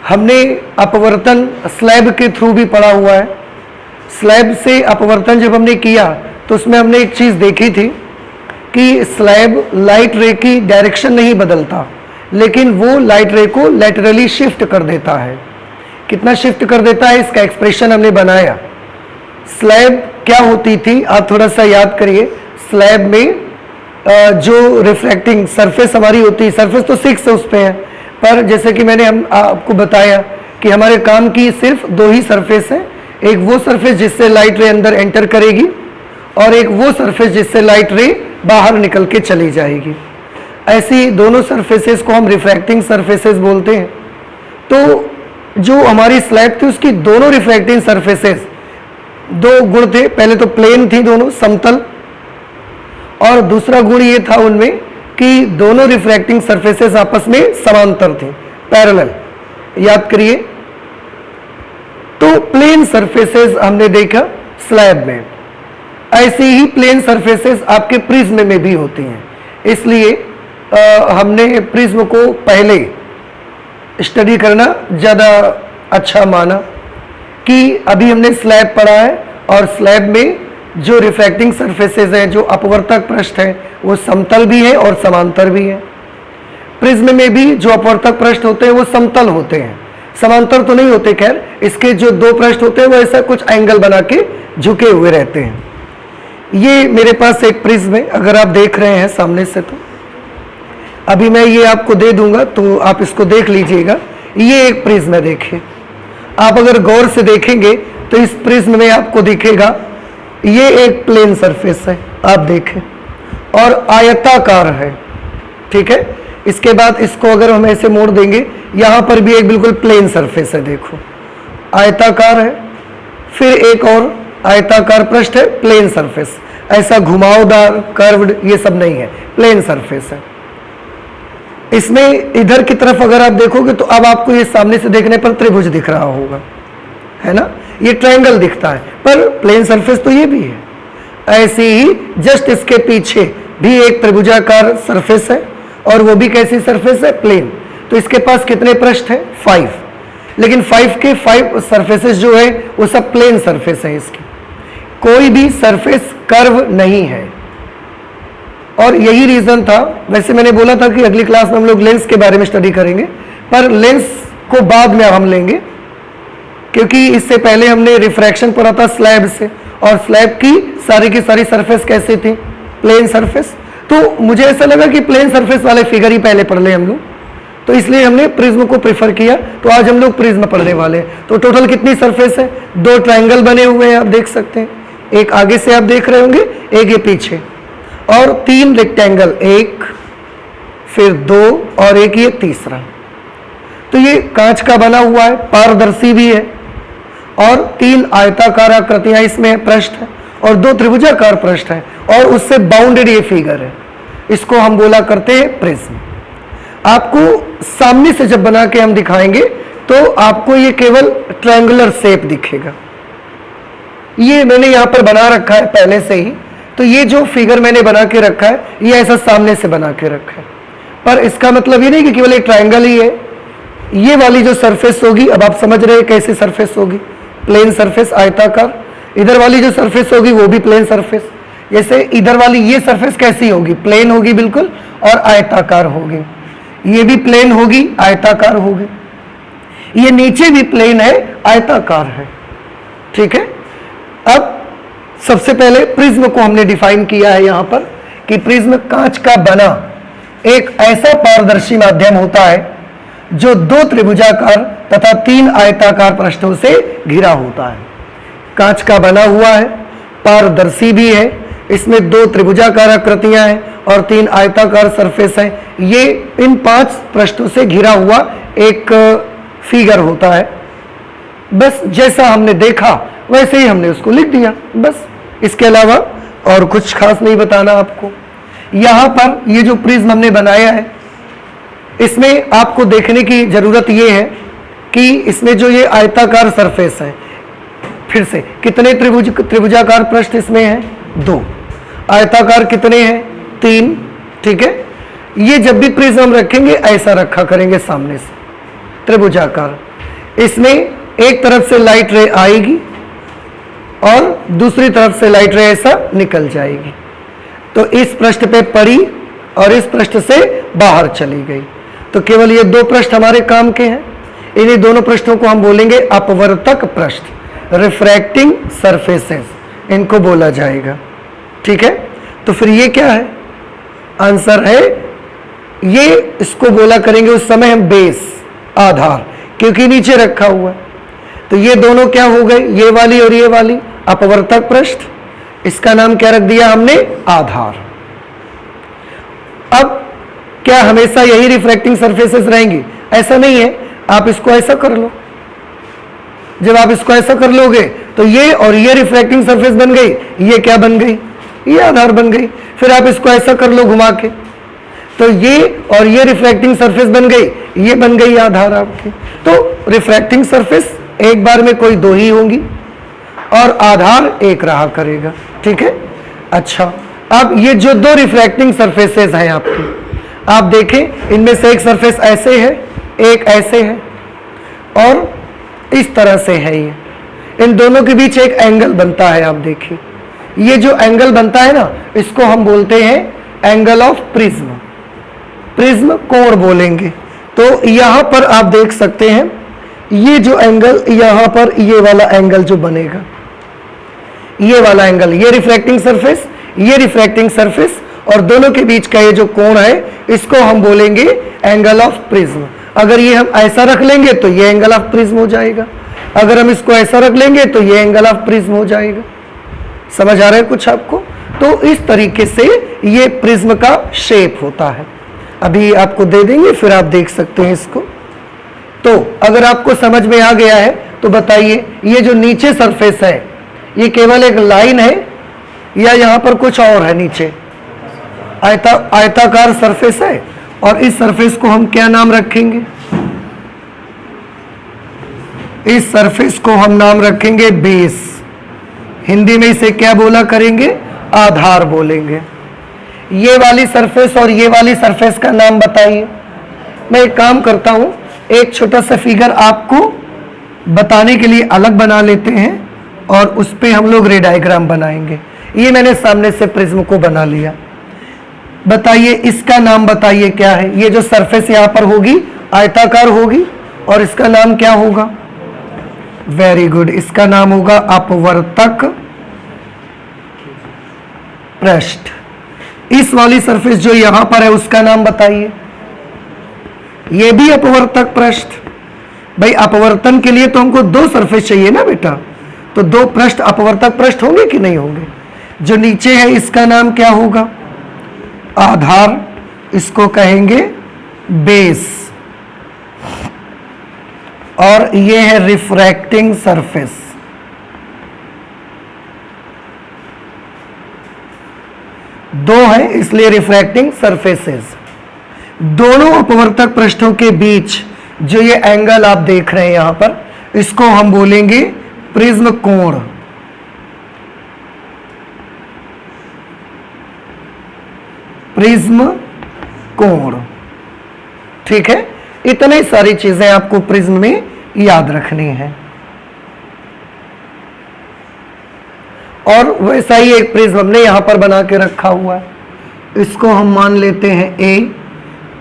हमने अपवर्तन स्लैब के थ्रू भी पढ़ा हुआ है। स्लैब से अपवर्तन जब हमने किया तो उसमें हमने एक चीज़ देखी थी कि स्लैब लाइट रे की डायरेक्शन नहीं बदलता, लेकिन वो लाइट रे को लैटरली शिफ्ट कर देता है। कितना शिफ्ट कर देता है इसका एक्सप्रेशन हमने बनाया। स्लैब क्या होती थी आप थोड़ा सा याद करिए। स्लैब में जो रिफ्रैक्टिंग सरफेस हमारी होती है, सरफेस तो 6 उस पे है, पर जैसे कि मैंने आपको बताया कि हमारे काम की सिर्फ 2 ही सरफेस है। एक वो सरफेस जिससे लाइट रे अंदर एंटर करेगी और एक वो सरफेस जिससे लाइट रे बाहर निकल के चली जाएगी। ऐसी दोनों सरफेसेस को हम रिफ्रैक्टिंग सरफेसेस बोलते हैं। तो जो हमारी स्लैब थी उसकी दोनों रिफ्रैक्टिंग सरफेसेस 2 गुण थे। पहले तो प्लेन थी दोनों, समतल, और दूसरा गुण ये था उनमें कि दोनों रिफ्रैक्टिंग सरफेसेस आपस में समांतर थी, पैरेलल। याद करिए। तो प्लेन सरफेसेस हमने देखा स्लैब में, ऐसे ही प्लेन सरफेसेस आपके प्रिज्म में भी होती हैं। इसलिए हमने प्रिज्म को पहले स्टडी करना ज़्यादा अच्छा माना कि अभी हमने स्लैब पढ़ा है और स्लैब में जो रिफ्रैक्टिंग सरफेसेस हैं, जो अपवर्तक पृष्ठ हैं, वो समतल भी है और समांतर भी है। प्रिज्म में भी जो अपवर्तक पृष्ठ होते हैं वो समतल होते हैं, समांतर तो नहीं होते। खैर, इसके जो 2 पृष्ठ होते हैं वो ऐसा कुछ एंगल बना के झुके हुए रहते हैं। ये मेरे पास एक प्रिज्म है, अगर आप देख रहे हैं सामने से, तो अभी मैं ये आपको दे दूंगा तो आप इसको देख लीजिएगा। ये एक प्रिज्म है, देखिए। आप अगर गौर से देखेंगे तो इस प्रिज्म में आपको दिखेगा ये एक प्लेन सरफेस है, आप देखें, और आयताकार है, ठीक है। इसके बाद इसको अगर हम ऐसे मोड़ देंगे, यहाँ पर भी एक बिल्कुल प्लेन सरफेस है, देखो, आयताकार है। फिर एक और आयताकार पृष्ठ है, प्लेन सरफेस। ऐसा घुमावदार, कर्व्ड, ये सब नहीं है, प्लेन सरफेस है। इसमें इधर की तरफ अगर आप देखोगे तो अब आपको ये सामने से देखने पर त्रिभुज दिख रहा होगा, है ना। ये ट्रायंगल दिखता है, पर प्लेन सरफेस तो ये भी है। ऐसे ही जस्ट इसके पीछे भी एक त्रिभुजाकार सरफेस है, और वो भी कैसी सरफेस है, प्लेन। तो इसके पास कितने पृष्ठ हैं, 5। लेकिन 5 के 5 सरफेसेस जो है वो सब प्लेन सरफेस है। इसकी कोई भी सरफेस कर्व नहीं है, और यही रीजन था। वैसे मैंने बोला था कि अगली क्लास में हम लोग लेंस के बारे में स्टडी करेंगे, पर लेंस को बाद में हम लेंगे, क्योंकि इससे पहले हमने रिफ्रैक्शन पढ़ा था स्लैब से, और स्लैब की सारी सरफेस कैसे थी, प्लेन सरफेस। तो मुझे ऐसा लगा कि प्लेन सरफेस वाले फिगर ही पहले पढ़ ले हम लोग, तो इसलिए हमने प्रिज्म को प्रेफर किया। तो आज हम लोग प्रिज्म पढ़ने वाले हैं। तो टोटल कितनी सरफेस है, 2 ट्रायंगल बने हुए हैं, आप देख सकते हैं। एक आगे से आप देख रहे होंगे, एक ये पीछे, और 3 रेक्टेंगल, एक, फिर 2, और एक ये तीसरा। तो ये कांच का बना हुआ है, पारदर्शी भी है, और 3 आयताकार आकृतियां इसमें पृष्ठ है, और 2 त्रिभुजाकार पृष्ठ है, और उससे बाउंडेड ये फिगर है। इसको हम बोला करते हैं प्रिज्म। आपको सामने से जब बना के हम दिखाएंगे तो आपको ये केवल ट्रायंगुलर शेप दिखेगा। ये मैंने यहाँ पर बना रखा है पहले से ही, तो ये जो फिगर मैंने बना के रखा है ये ऐसा सामने से बना के रखा है, पर इसका मतलब ये नहीं कि केवल एक ट्रायंगल ही है। ये वाली जो सरफेस होगी, अब आप समझ रहे हैं कैसी सरफेस होगी, प्लेन सरफेस, आयताकार। इधर वाली जो सरफेस होगी वो भी प्लेन सरफेस। जैसे इधर वाली ये सरफेस कैसी होगी, प्लेन होगी बिल्कुल, और आयताकार होगी। ये भी प्लेन होगी, आयताकार होगी। ये नीचे भी प्लेन है, आयताकार है, ठीक है। अब सबसे पहले प्रिज्म को हमने डिफाइन किया है यहाँ पर कि प्रिज्म कांच का बना एक ऐसा पारदर्शी माध्यम होता है जो 2 त्रिभुजाकार तथा 3 आयताकार पृष्ठों से घिरा होता है। कांच का बना हुआ है, पारदर्शी भी है, इसमें 2 त्रिभुजाकार आकृतियां हैं और 3 आयताकार सरफेस हैं। ये इन 5 पृष्ठों से घिरा हुआ एक फिगर होता है। बस जैसा हमने देखा वैसे ही हमने उसको लिख दिया, बस। इसके अलावा और कुछ खास नहीं बताना आपको। यहाँ पर ये जो प्रिज्म हमने बनाया है, इसमें आपको देखने की जरूरत ये है कि इसमें जो ये आयताकार सरफेस है, फिर से कितने त्रिभुजाकार पृष्ठ इसमें हैं, 2। आयताकार कितने हैं, 3, ठीक है। ये जब भी प्रिज्म हम रखेंगे ऐसा रखा करेंगे सामने से, त्रिभुजाकार। इसमें एक तरफ से लाइट रे आएगी और दूसरी तरफ से लाइट रे ऐसा निकल जाएगी, तो इस पृष्ठ पे पड़ी और इस पृष्ठ से बाहर चली गई। तो केवल ये दो पृष्ठ हमारे काम के हैं। इन्हीं दोनों पृष्ठों को हम बोलेंगे अपवर्तक पृष्ठ, रिफ्रैक्टिंग सरफेसेस इनको बोला जाएगा। ठीक है, तो फिर ये क्या है? आंसर है ये, इसको बोला करेंगे उस समय हम बेस, आधार, क्योंकि नीचे रखा हुआ है। तो ये दोनों क्या हो गए, ये वाली और ये वाली अपवर्तक पृष्ठ, इसका नाम क्या रख दिया हमने? आधार। अब क्या हमेशा यही रिफ्रैक्टिंग सरफेसेस रहेंगी? ऐसा नहीं है, आप इसको ऐसा कर लो। जब आप इसको ऐसा कर लोगे तो ये और ये रिफ्रैक्टिंग सरफेस बन गई, ये क्या बन गई? ये आधार बन गई। फिर आप इसको ऐसा कर लो घुमा के, तो ये और ये रिफ्रैक्टिंग सरफेस बन गई, ये बन गई आधार आपकी। तो रिफ्रैक्टिंग सरफेस एक बार में कोई दो ही होंगी और आधार एक रहा करेगा। ठीक है, अच्छा, अब ये जो दो रिफ्रैक्टिंग सरफेसेस हैं आपकी, आप देखें इनमें से एक सरफेस ऐसे है, एक ऐसे है और इस तरह से है। ये इन दोनों के बीच एक एंगल बनता है। आप देखिए ये जो एंगल बनता है ना, इसको हम बोलते हैं एंगल ऑफ प्रिज्म, प्रिज्म कोण बोलेंगे। तो यहां पर आप देख सकते हैं ये जो एंगल, यहां पर ये वाला एंगल जो बनेगा, ये वाला एंगल, ये रिफ्रैक्टिंग सरफेस, ये रिफ्रैक्टिंग सरफेस और दोनों के बीच का ये जो कोण है, इसको हम बोलेंगे एंगल ऑफ प्रिज्म। अगर ये हम ऐसा रख लेंगे तो ये एंगल ऑफ प्रिज्म हो जाएगा, अगर हम इसको ऐसा रख लेंगे तो ये एंगल ऑफ प्रिज्म हो जाएगा। समझ आ रहा है कुछ आपको? तो इस तरीके से ये प्रिज्म का शेप होता है। अभी आपको दे देंगे, फिर आप देख सकते हैं इसको। तो अगर आपको समझ में आ गया है तो बताइए, ये जो नीचे सरफेस है ये केवल एक लाइन है या यहां पर कुछ और है? नीचे आयताकार सरफेस है और इस सरफेस को हम क्या नाम रखेंगे? इस सरफेस को हम नाम रखेंगे बेस। हिंदी में इसे क्या बोला करेंगे? आधार बोलेंगे। ये वाली सरफेस और ये वाली सरफेस का नाम बताइए। मैं एक काम करता हूं, एक छोटा सा फिगर आपको बताने के लिए अलग बना लेते हैं और उस पे हम लोग रे डायग्राम बनाएंगे। ये मैंने सामने से प्रिज्म को बना लिया। बताइए इसका नाम बताइए क्या है? ये जो सरफेस यहां पर होगी आयताकार होगी और इसका नाम क्या होगा? वेरी गुड, इसका नाम होगा अपवर्तक पृष्ठ। इस वाली सरफेस जो यहां पर है उसका नाम बताइए। ये भी अपवर्तक पृष्ठ। भाई अपवर्तन के लिए तो हमको दो सरफेस चाहिए ना बेटा, तो दो पृष्ठ अपवर्तक पृष्ठ होंगे कि नहीं होंगे? जो नीचे है इसका नाम क्या होगा? आधार, इसको कहेंगे बेस, और ये है रिफ्रैक्टिंग सरफेस। दो है इसलिए रिफ्रैक्टिंग सरफेसेस। दोनों अपवर्तक पृष्ठों के बीच जो ये एंगल आप देख रहे हैं यहां पर, इसको हम बोलेंगे प्रिज्म कोण। प्रिज्म कोण, ठीक है। इतनी सारी चीजें आपको प्रिज्म में याद रखनी है। और वैसा ही एक प्रिज्म हमने यहां पर बना के रखा हुआ है। इसको हम मान लेते हैं ए,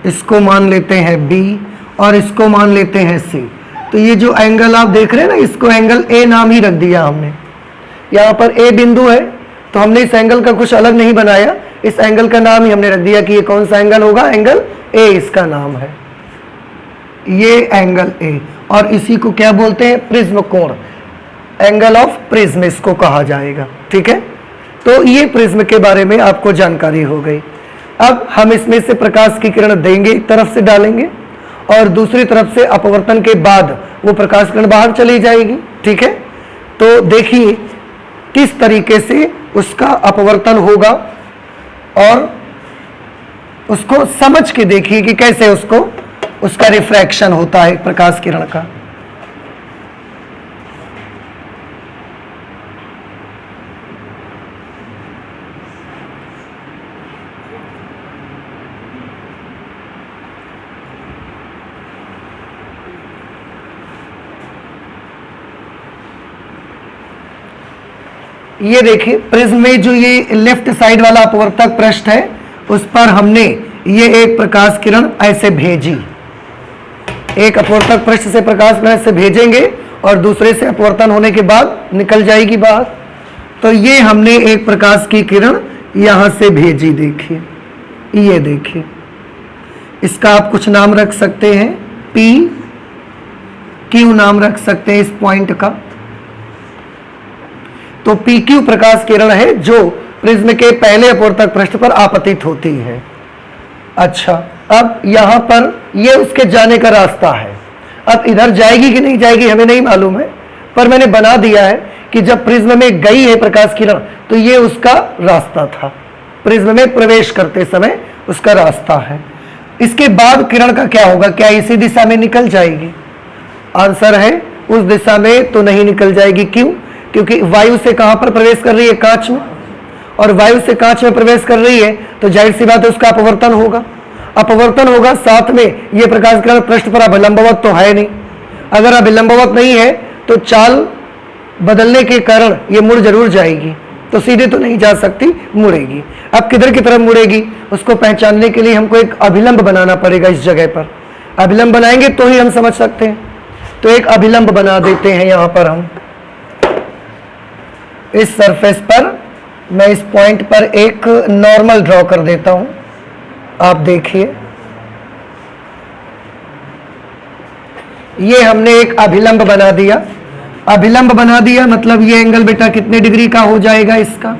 इसको मान लेते हैं बी और इसको मान लेते हैं सी। तो ये जो एंगल आप देख रहे हैं ना, इसको एंगल ए नाम ही रख दिया हमने। यहां पर ए बिंदु है तो हमने इस एंगल का कुछ अलग नहीं बनाया, इस एंगल का नाम ही हमने रख दिया कि ये कौन सा एंगल होगा? एंगल ए इसका नाम है, ये एंगल ए। और इसी को क्या बोलते हैं? प्रिज्म कोण, एंगल ऑफ प्रिज्म इसको कहा जाएगा। ठीक है, तो ये प्रिज्म के बारे में आपको जानकारी हो गई। अब हम इसमें से प्रकाश की किरण देंगे, एक तरफ से डालेंगे और दूसरी तरफ से अपवर्तन के बाद वो प्रकाश किरण बाहर चली जाएगी। ठीक है, तो देखिए किस तरीके से उसका अपवर्तन होगा और उसको समझ के देखिए कि कैसे उसका रिफ्रैक्शन होता है प्रकाश किरण का। ये देखिए प्रिज्म में जो ये लेफ्ट साइड वाला अपवर्तक पृष्ठ है उस पर हमने ये एक प्रकाश किरण ऐसे भेजी, एक अपवर्तक पृष्ठ से प्रकाश किरण ऐसे भेजेंगे और दूसरे से अपवर्तन होने के बाद निकल जाएगी बाहर। तो ये हमने एक प्रकाश की किरण यहां से भेजी, देखिए ये देखिए, इसका आप कुछ नाम रख सकते हैं, पी क्यू नाम रख सकते हैं इस पॉइंट का। तो पी क्यू प्रकाश किरण है जो प्रिज्म के पहले अपवर्तक पृष्ठ पर आपतित होती है। अच्छा, अब यहां पर ये उसके जाने का रास्ता है। अब इधर जाएगी कि नहीं जाएगी हमें नहीं मालूम है, पर मैंने बना दिया है कि जब प्रिज्म में गई है प्रकाश किरण तो ये उसका रास्ता था, प्रिज्म में प्रवेश करते समय उसका रास्ता है। इसके बाद किरण का क्या होगा, क्या इसी दिशा में निकल जाएगी? आंसर है उस दिशा में तो नहीं निकल जाएगी। क्यों? क्योंकि वायु से कहां पर प्रवेश कर रही है, कांच में, और वायु से कांच में प्रवेश कर रही है तो जाहिर सी बात है उसका अपवर्तन होगा। अपवर्तन होगा, साथ में ये प्रकाश किरण पृष्ठ पर अभिलंबवत तो है नहीं। अगर अभिलंबवत नहीं है तो चाल बदलने के कारण ये मुड़ जरूर जाएगी, तो सीधे तो नहीं जा सकती, मुड़ेगी। अब किधर की तरफ मुड़ेगी उसको पहचानने के लिए हमको एक अभिलंब बनाना पड़ेगा। इस जगह पर अभिलंब बनाएंगे तो ही हम समझ सकते हैं। तो एक अभिलंब बना देते हैं यहां पर हम। इस सरफेस पर मैं इस पॉइंट पर एक नॉर्मल ड्रॉ कर देता हूं, आप देखिए ये हमने एक अभिलंब बना दिया। अभिलंब बना दिया मतलब ये एंगल बेटा कितने डिग्री का हो जाएगा इसका,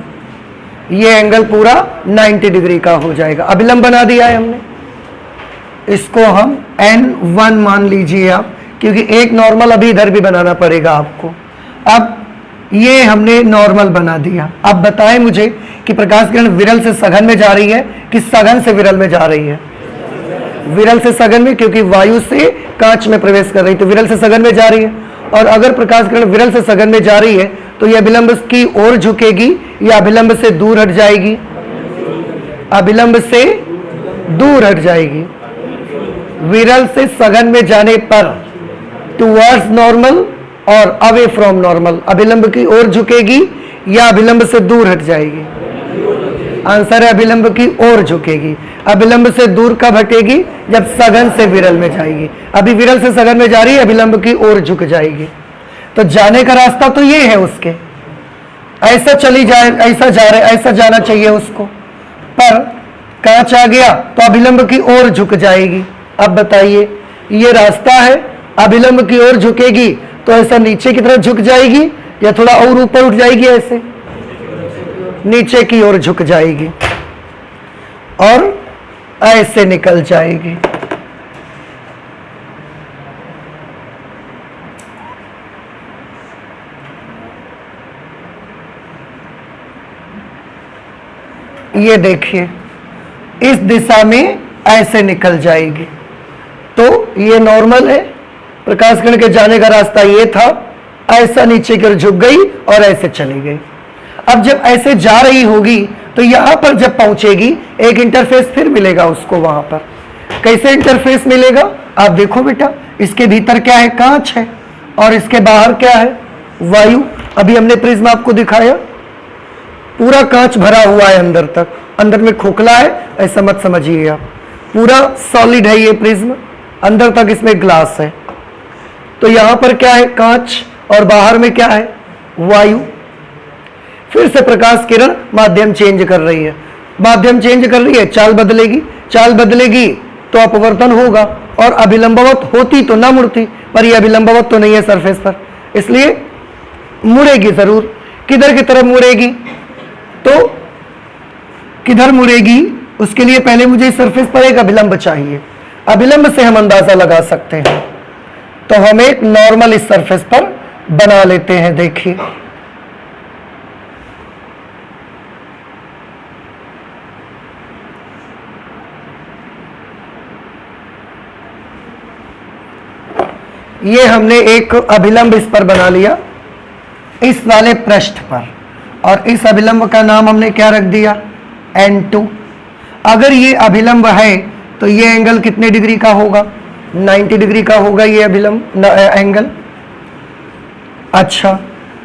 ये एंगल पूरा 90 डिग्री का हो जाएगा। अभिलंब बना दिया है हमने, इसको हम N1 मान लीजिए आप, क्योंकि एक नॉर्मल अभी इधर भी बनाना पड़ेगा आपको। अब ये हमने नॉर्मल बना दिया। अब बताएं मुझे कि प्रकाश किरण विरल से सघन में जा रही है कि सघन से विरल में जा रही है? विरल से सघन में, क्योंकि वायु से कांच में प्रवेश कर रही है तो विरल से सघन में जा रही है। और अगर प्रकाश किरण विरल से सघन में जा रही है तो यह अभिलंब की ओर झुकेगी या अभिलंब से दूर हट जाएगी? अभिलंब से दूर हट जाएगी। विरल से सघन में जाने पर टुवर्ड्स नॉर्मल और अवे फ्रॉम नॉर्मल, अभिलंब की ओर झुकेगी या अभिलंब से दूर हट जाएगी? आंसर है अभिलंब की ओर झुकेगी। अभिलंब से दूर कब हटेगी? जब सघन से विरल में जाएगी। अभी विरल से सघन में जा रही है, अभिलंब की ओर झुक जाएगी। तो जाने का रास्ता तो ये है उसके, ऐसा चली जाए, ऐसा जा रहे, ऐसा जाना चाहिए उसको, पर कांच आ गया तो अभिलंब की ओर झुक जाएगी। अब बताइए ये रास्ता है, अभिलंब की ओर झुकेगी तो ऐसा नीचे की तरफ झुक जाएगी या थोड़ा और ऊपर उठ जाएगी? ऐसे नीचे की ओर झुक जाएगी और ऐसे निकल जाएगी। ये देखिए इस दिशा में ऐसे निकल जाएगी। तो ये नॉर्मल है, प्रकाश किरण के जाने का रास्ता ये था, ऐसा नीचे की ओर झुक गई और ऐसे चली गई। अब जब ऐसे जा रही होगी तो यहां पर जब पहुंचेगी एक इंटरफेस फिर मिलेगा उसको। वहां पर कैसे इंटरफेस मिलेगा आप देखो बेटा, इसके भीतर क्या है? कांच है, और इसके बाहर क्या है? वायु। अभी हमने प्रिज्म आपको दिखाया, पूरा कांच भरा हुआ है अंदर तक, अंदर में खोखला है ऐसा मत समझिए आप, पूरा सॉलिड है ये प्रिज्म, अंदर तक इसमें ग्लास है। तो यहां पर क्या है? कांच, और बाहर में क्या है? वायु। फिर से प्रकाश किरण माध्यम चेंज कर रही है, माध्यम चेंज कर रही है, चाल बदलेगी, चाल बदलेगी तो अपवर्तन होगा, और अभिलंबवत होती तो ना मुड़ती, पर यह अभिलंबवत तो नहीं है सरफेस पर, इसलिए मुड़ेगी जरूर। किधर की तरफ मुड़ेगी? तो किधर मुड़ेगी उसके लिए पहले मुझे इस सरफेस पर एक अभिलंब चाहिए। अभिलंब से हम अंदाजा लगा सकते हैं, तो हम एक नॉर्मल इस सरफेस पर बना लेते हैं। देखिए ये हमने एक अभिलंब इस पर बना लिया, इस वाले पृष्ठ पर, और इस अभिलंब का नाम हमने क्या रख दिया? N2। अगर ये अभिलंब है तो ये एंगल कितने डिग्री का होगा? 90 डिग्री का होगा ये अभिलंब एंगल। अच्छा,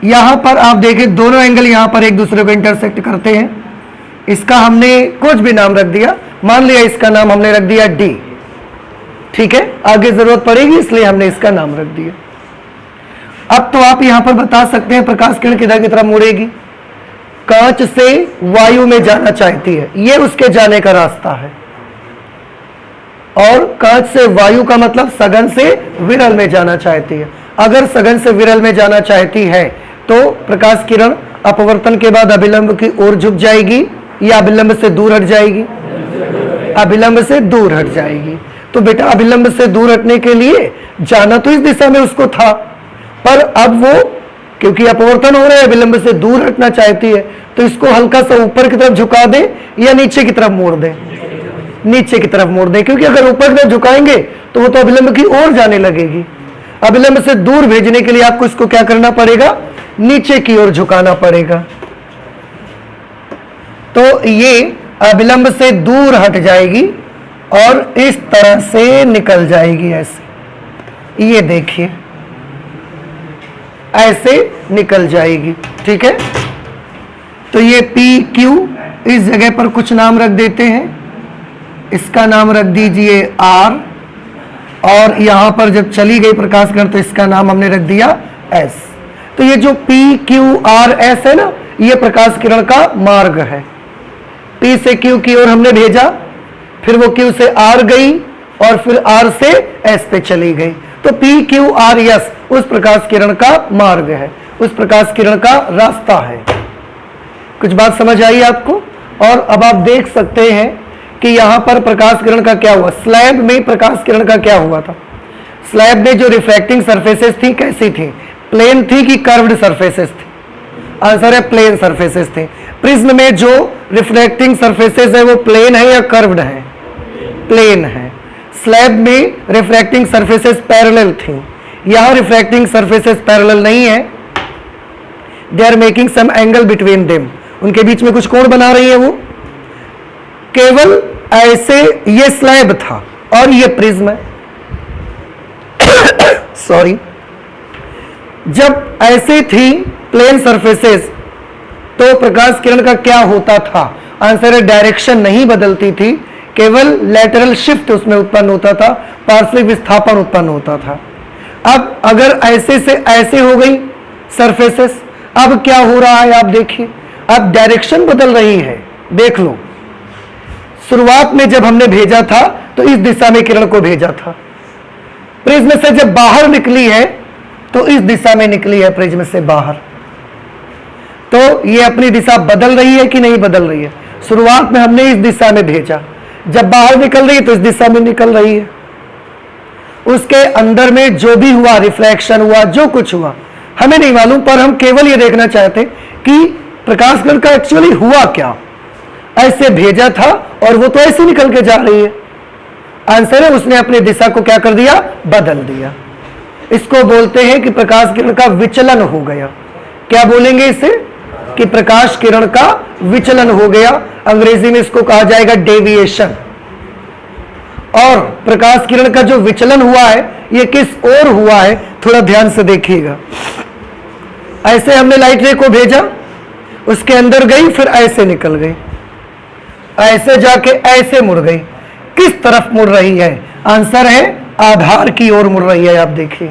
यहां पर आप देखें दोनों एंगल यहां पर एक दूसरे को इंटरसेक्ट करते हैं। इसका हमने कुछ भी नाम रख दिया, मान लिया इसका नाम हमने रख दिया डी, ठीक है, आगे जरूरत पड़ेगी इसलिए हमने इसका नाम रख दिया। अब तो आप यहां पर बता सकते हैं प्रकाश किरण किधर की तरफ मुड़ेगी, कांच से वायु में जाना चाहती है, ये उसके जाने का रास्ता है। और कांच से वायु का मतलब सघन से विरल में जाना चाहती है। अगर सघन से विरल में जाना चाहती है तो प्रकाश किरण अपवर्तन के बाद अभिलंब की ओर झुक जाएगी या अभिलंब से दूर हट जाएगी? अभिलंब से दूर हट जाएगी। तो बेटा अभिलंब से दूर हटने के लिए जाना तो इस दिशा में उसको था, पर अब वो क्योंकि अपवर्तन हो रहा है अभिलंब से दूर हटना चाहती है, तो इसको हल्का सा ऊपर की तरफ झुका दे या नीचे की तरफ मोड़ दे? नीचे की तरफ मोड़ दे, क्योंकि अगर ऊपर की तरफ झुकाएंगे तो वो तो अभिलंब की ओर जाने लगेगी। अभिलंब से दूर भेजने के लिए आपको इसको क्या करना पड़ेगा? नीचे की ओर झुकाना पड़ेगा। तो ये अभिलंब से दूर हट जाएगी और इस तरह से निकल जाएगी, ऐसे, ये देखिए ऐसे निकल जाएगी, ठीक है। तो ये पी क्यू, इस जगह पर कुछ नाम रख देते हैं, इसका नाम रख दीजिए आर, और यहां पर जब चली गई प्रकाश किरण तो इसका नाम हमने रख दिया एस। तो ये जो पी क्यू आर एस है ना, ये प्रकाश किरण का मार्ग है। पी से क्यू की ओर हमने भेजा, फिर वो क्यू से आर गई और फिर आर से एस पे चली गई। तो पी क्यू आर एस उस प्रकाश किरण का मार्ग है, उस प्रकाश किरण का रास्ता है। कुछ बात समझ आई आपको? और अब आप देख सकते हैं कि यहां पर प्रकाश किरण का क्या हुआ, स्लैब में प्रकाश किरण का क्या हुआ था। स्लैब में जो रिफ्रैक्टिंग सरफेसेस थी कैसी थी? प्लेन थी कि कर्व्ड सरफेसेस थी? आंसर है प्लेन सरफेसेस थे। प्रिज्म में जो रिफ्रैक्टिंग सरफेसेस है वो प्लेन है या कर्व्ड है? प्लेन है। स्लैब में रिफ्रैक्टिंग सरफेसेस पैरेलल थी, यहां रिफ्रैक्टिंग सरफेसेस पैरेलल नहीं है, they are making some angle between them, उनके बीच में कुछ कोण बना रही है वो। केवल ऐसे ये स्लैब था और ये प्रिज्म है सॉरी, जब ऐसे थी प्लेन सरफेसेस तो प्रकाश किरण का क्या होता था? आंसर है डायरेक्शन नहीं बदलती थी, केवल लैटरल शिफ्ट उसमें उत्पन्न होता था, पार्श्विक विस्थापन उत्पन्न होता था। अब अगर ऐसे से ऐसे हो गई सरफेसेस, अब क्या हो रहा है आप देखिए, अब डायरेक्शन बदल रही है। देख लो, शुरुआत में जब हमने भेजा था तो इस दिशा में किरण को भेजा था, प्रिज्म से जब बाहर निकली है तो इस दिशा में निकली है प्रिज्म से बाहर। तो ये अपनी दिशा बदल रही है कि नहीं बदल रही है? शुरुआत में हमने इस दिशा में भेजा, जब बाहर निकल रही है तो इस दिशा में निकल रही है। उसके अंदर में जो भी हुआ, रिफ्रैक्शन हुआ, जो कुछ हुआ हमें नहीं मालूम, पर हम केवल ये देखना चाहते कि प्रकाश किरण का एक्चुअली हुआ क्या। ऐसे भेजा था और वो तो ऐसे निकल के जा रही है। आंसर है उसने अपनी दिशा को क्या कर दिया? बदल दिया। इसको बोलते हैं कि प्रकाश किरण का विचलन हो गया। क्या बोलेंगे इसे? कि प्रकाश किरण का विचलन हो गया। अंग्रेजी में इसको कहा जाएगा डेविएशन। और प्रकाश किरण का जो विचलन हुआ है ये किस ओर हुआ है, थोड़ा ध्यान से देखिएगा। ऐसे हमने लाइट रे को भेजा, उसके अंदर गई, फिर ऐसे निकल गई, ऐसे जाके ऐसे मुड़ गई। किस तरफ मुड़ रही है? आंसर है आधार की ओर मुड़ रही है। आप देखिए,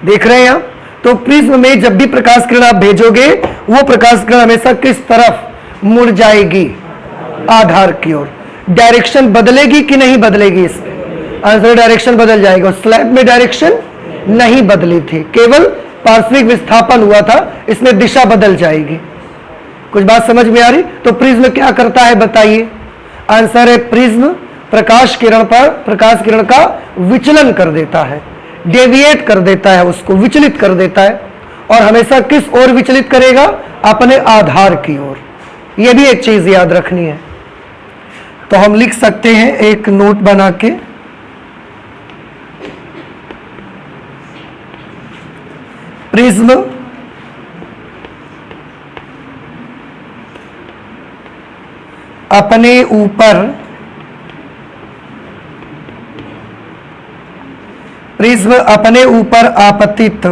देख रहे हैं आप? तो प्रिज्म में जब भी प्रकाश किरण आप भेजोगे वो प्रकाश किरण हमेशा किस तरफ मुड़ जाएगी? आधार की ओर। डायरेक्शन बदलेगी कि नहीं बदलेगी? इसमें आंसर डायरेक्शन बदल जाएगा। स्लैब में डायरेक्शन नहीं बदली थी, केवल पार्श्विक विस्थापन हुआ था, इसमें दिशा बदल जाएगी। कुछ बात समझ में आ रही? तो प्रिज्म क्या करता है बताइए? आंसर है प्रिज्म प्रकाश किरण पर प्रकाश किरण का विचलन कर देता है, डेविएट कर देता है, उसको विचलित कर देता है। और हमेशा किस ओर विचलित करेगा? अपने आधार की ओर। यह भी एक चीज याद रखनी है। तो हम लिख सकते हैं एक नोट बना के, प्रिज्म अपने ऊपर प्रिज्म अपने ऊपर आपतित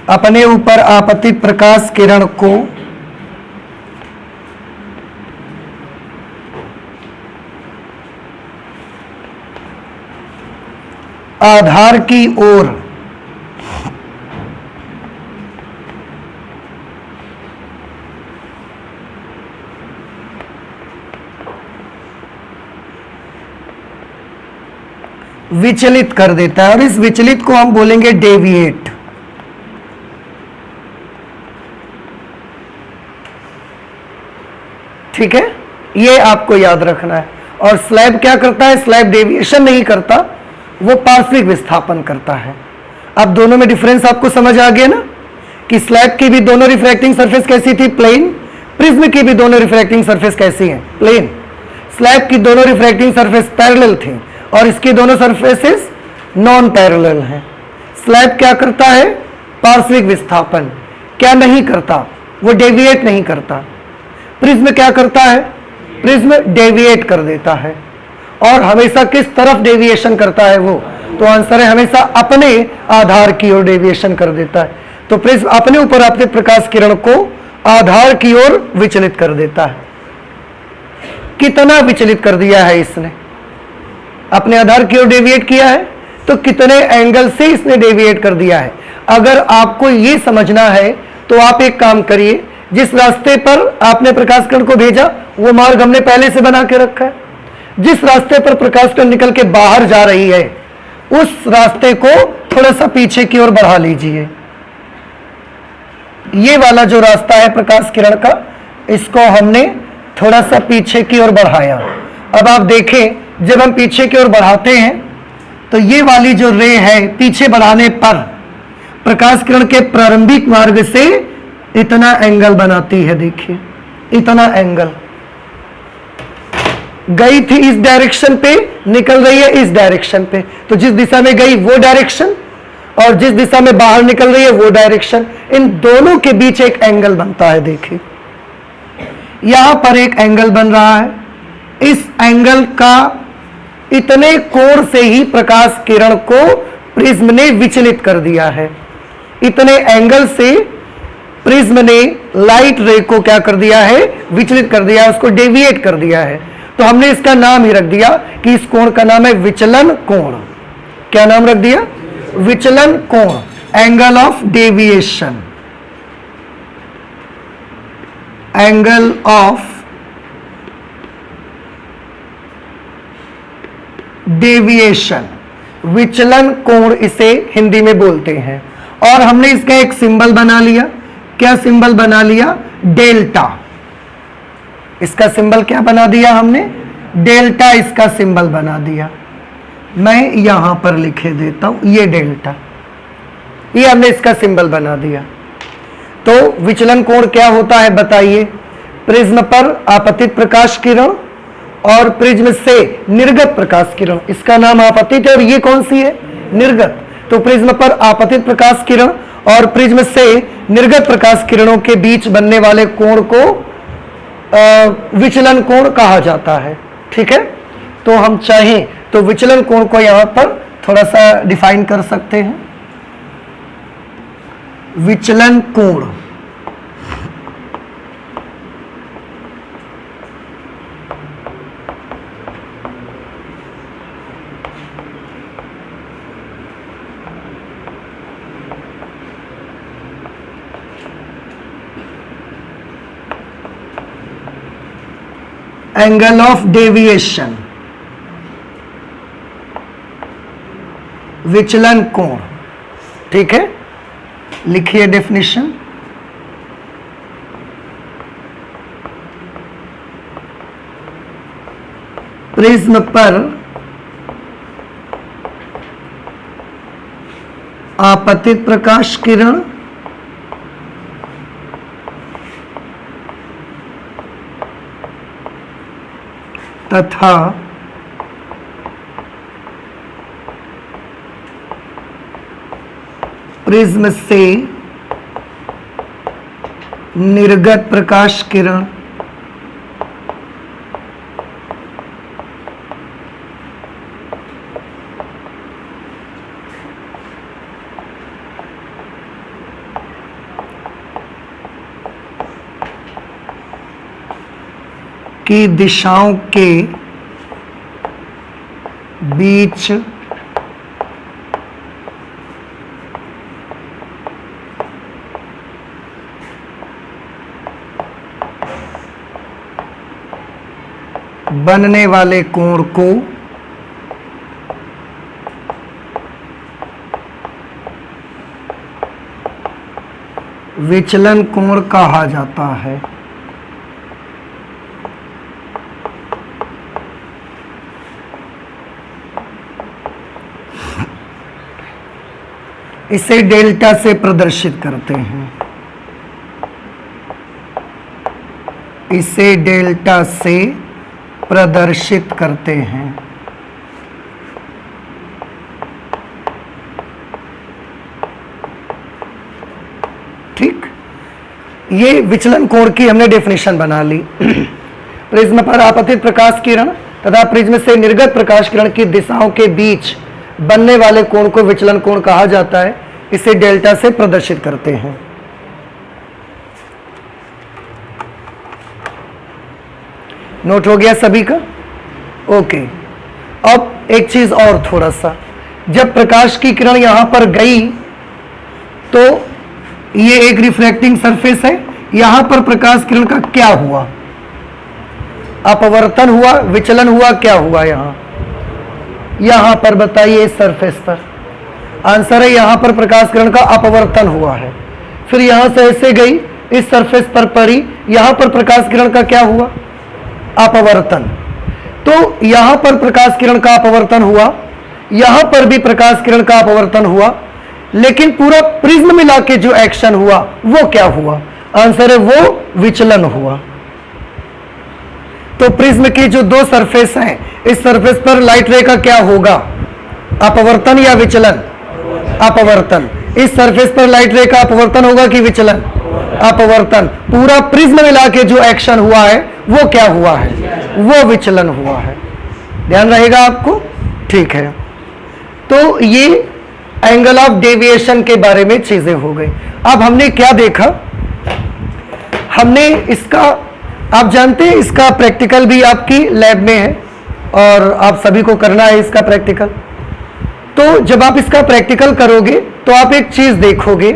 अपने ऊपर आपतित प्रकाश किरण को आधार की ओर विचलित कर देता है, और इस विचलित को हम बोलेंगे डेविएट। ठीक है, ये आपको याद रखना है। और स्लैब क्या करता है? स्लैब डेविएशन नहीं करता, वो पार्श्विक विस्थापन करता है। अब दोनों में डिफरेंस आपको समझ आ गया ना, कि स्लैब की भी दोनों रिफ्रैक्टिंग सरफेस कैसी थी? प्लेन। प्रिज्म की भी दोनों रिफ्रैक्टिंग सरफेस कैसी हैं? प्लेन। स्लैब की दोनों रिफ्रैक्टिंग सरफेस पैरेलल थी, और इसकी दोनों सरफेसेस नॉन पैरेलल हैं। स्लैब क्या करता है? पार्श्विक विस्थापन। क्या नहीं करता? वो डेविएट नहीं करता। प्रिज्म क्या करता है? प्रिज्म डेविएट कर देता है। और हमेशा किस तरफ डेविएशन करता है वो? तो आंसर है हमेशा अपने आधार की ओर डेविएशन कर देता है। तो प्रिज्म अपने ऊपर आपतित प्रकाश किरण को आधार की ओर विचलित कर देता है। कितना विचलित कर दिया है इसने? अपने आधार की ओर डेविएट किया है, तो कितने एंगल से इसने डेविएट कर दिया है? अगर आपको ये समझना है तो आप एक काम करिए, जिस रास्ते पर आपने प्रकाश किरण को भेजा वो मार्ग हमने पहले से बना के रखा है। जिस रास्ते पर प्रकाश किरण निकल के बाहर जा रही है उस रास्ते को थोड़ा सा पीछे की ओर बढ़ा लीजिए। ये वाला जो रास्ता है प्रकाश किरण का, इसको हमने थोड़ा सा पीछे की ओर बढ़ाया। अब आप देखें, जब हम पीछे की ओर बढ़ाते हैं तो ये वाली जो रे है पीछे बढ़ाने पर प्रकाश किरण के प्रारंभिक मार्ग से इतना एंगल बनाती है। देखिए इतना एंगल, गई थी इस डायरेक्शन पे, निकल रही है इस डायरेक्शन पे। तो जिस दिशा में गई वो डायरेक्शन, और जिस दिशा में बाहर निकल रही है वो डायरेक्शन, इन दोनों के बीच एक एंगल बनता है। देखिए यहां पर एक एंगल बन रहा है। इस एंगल का इतने कोण से ही प्रकाश किरण को प्रिज्म ने विचलित कर दिया है। इतने एंगल से प्रिज्म ने लाइट रे को क्या कर दिया है? विचलित कर दिया है, उसको डेविएट कर दिया है। तो हमने इसका नाम ही रख दिया कि इस कोण का नाम है विचलन कोण। क्या नाम रख दिया? विचलन कोण, angle of deviation. Angle of deviation, विचलन कोण इसे हिंदी में बोलते हैं। और हमने इसका एक सिंबल बना लिया। क्या सिंबल बना लिया? डेल्टा। इसका सिंबल क्या बना दिया हमने? डेल्टा इसका सिंबल बना दिया। मैं यहां पर लिखे देता हूं, ये डेल्टा, ये हमने इसका सिंबल बना दिया। तो विचलन कोण क्या होता है बताइए? प्रिज्म पर आपतित प्रकाश किरण और प्रिज्म से निर्गत प्रकाश किरण, इसका नाम आपतित है और ये कौन सी है? निर्गत। तो प्रिज्म पर आपतित प्रकाश किरण और प्रिज्म से निर्गत प्रकाश किरणों के बीच बनने वाले कोण को विचलन कोण कहा जाता है। ठीक है, तो हम चाहें तो विचलन कोण को यहां पर थोड़ा सा डिफाइन कर सकते हैं। विचलन कोण, एंगल ऑफ डेविएशन, विचलन कोण। ठीक है, लिखिए डेफिनेशन। प्रिज्म पर आपतित प्रकाश किरण तथा प्रिज्म से निर्गत प्रकाश किरण की दिशाओं के बीच बनने वाले कोण को विचलन कोण कहा जाता है। इसे डेल्टा से प्रदर्शित करते हैं। इसे डेल्टा से प्रदर्शित करते हैं। ठीक, ये विचलन कोण की हमने डेफिनेशन बना ली। प्रिज्म पर आपतित प्रकाश किरण तथा प्रिज्म से निर्गत प्रकाश किरण की दिशाओं के बीच बनने वाले कोण को विचलन कोण कहा जाता है। इसे डेल्टा से प्रदर्शित करते हैं। नोट हो गया सभी का? ओके। अब एक चीज और थोड़ा सा, जब प्रकाश की किरण यहां पर गई तो ये एक रिफ्रैक्टिंग सरफेस है, यहां पर प्रकाश किरण का क्या हुआ? अपवर्तन हुआ, विचलन हुआ, क्या हुआ? यहां पर बताइए, इस सरफेस पर। आंसर है यहां पर प्रकाश किरण का अपवर्तन हुआ है। फिर यहां से ऐसे गई, इस सरफेस पर पड़ी, यहां पर प्रकाश किरण का क्या हुआ? अपवर्तन। तो यहां पर प्रकाश किरण का अपवर्तन हुआ, यहां पर भी प्रकाश किरण का अपवर्तन हुआ, लेकिन पूरा प्रिज्म मिला के जो एक्शन हुआ वो क्या हुआ? आंसर है वो विचलन हुआ। तो प्रिज्म की जो दो सरफेस हैं, इस सरफेस पर लाइट रे का क्या होगा? अपवर्तन या विचलन? अपवर्तन। इस सरफेस पर लाइट रे का अपवर्तन होगा कि विचलन? अपवर्तन। पूरा प्रिज्म मिला के जो एक्शन हुआ है वो क्या हुआ है? वो विचलन हुआ है। ध्यान रहेगा आपको? ठीक है। तो ये एंगल ऑफ डेविएशन के बारे में चीजें हो गई। अब हमने क्या देखा? हमने इसका, आप जानते हैं इसका प्रैक्टिकल भी आपकी लैब में है और आप सभी को करना है इसका प्रैक्टिकल। तो जब आप इसका प्रैक्टिकल करोगे तो आप एक चीज देखोगे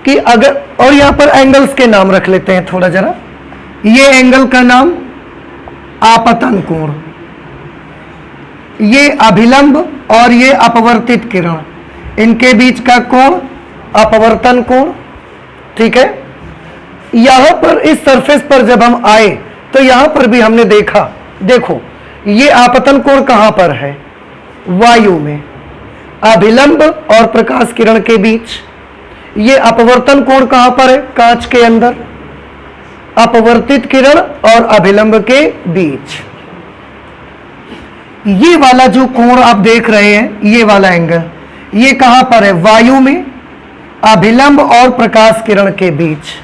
कि अगर, और यहां पर एंगल्स के नाम रख लेते हैं थोड़ा जरा। ये एंगल का नाम आपतन कोण, ये अभिलंब और ये अपवर्तित किरण, इनके बीच का कोण अपवर्तन कोण। ठीक है। यहां पर इस सरफेस पर जब हम आए तो यहां पर भी हमने देखा, देखो ये आपतन कोण कहां पर है? वायु में। अभिलंब और प्रकाश किरण के बीच। ये अपवर्तन कोण कहां पर है? कांच के अंदर। अपवर्तित किरण और अभिलंब के बीच ये वाला जो कोण आप देख रहे हैं, ये वाला एंगल, ये कहां पर है? वायु में, अभिलंब और प्रकाश किरण के बीच।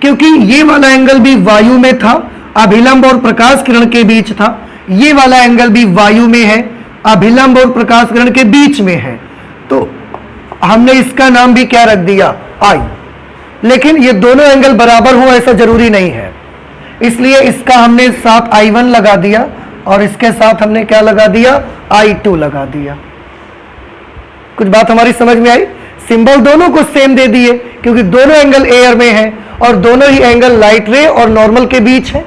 क्योंकि ये वाला एंगल भी वायु में था, अभिलंब और प्रकाश किरण के बीच था, ये वाला एंगल भी वायु में है, अभिलंब और प्रकाश किरण के बीच में है, तो हमने इसका नाम भी क्या रख दिया? आई। लेकिन ये दोनों एंगल बराबर हो ऐसा जरूरी नहीं है, इसलिए इसका हमने साथ I1 लगा दिया और इसके साथ हमने क्या लगा दिया? I2 लगा दिया। कुछ बात हमारी समझ में आई? सिंबल दोनों को सेम दे दिए क्योंकि दोनों एंगल एयर में है और दोनों ही एंगल लाइट रे और नॉर्मल के बीच है,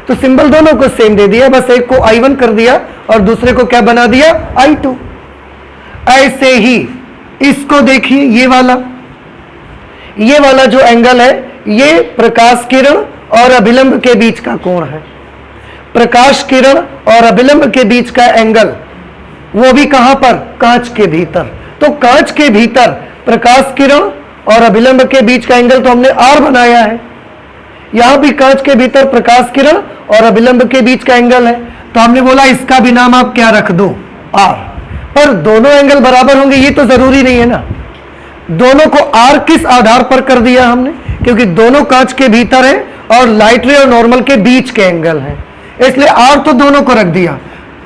तो सिंबल दोनों को सेम दे दिया, बस एक को I1 कर दिया और दूसरे को क्या बना दिया? I2। ऐसे ही इसको देखिए, ये वाला जो एंगल है ये प्रकाश किरण और अभिलंब के बीच का कोण है। प्रकाश किरण और अभिलंब के बीच का एंगल, वो भी कहां पर? कांच के भीतर। तो कांच के भीतर प्रकाश किरण और अभिलंब के बीच का एंगल तो हमने R बनाया है। यहां भी कांच के भीतर प्रकाश किरण और अभिलंब के बीच का एंगल है, तो हमने बोला इसका भी नाम आप क्या रख दो? R। पर दोनों एंगल बराबर होंगे ये तो जरूरी नहीं है ना। दोनों को R किस आधार पर कर दिया हमने? क्योंकि दोनों कांच के भीतर है और लाइट रे और नॉर्मल के बीच के एंगल है, इसलिए R तो दोनों को रख दिया,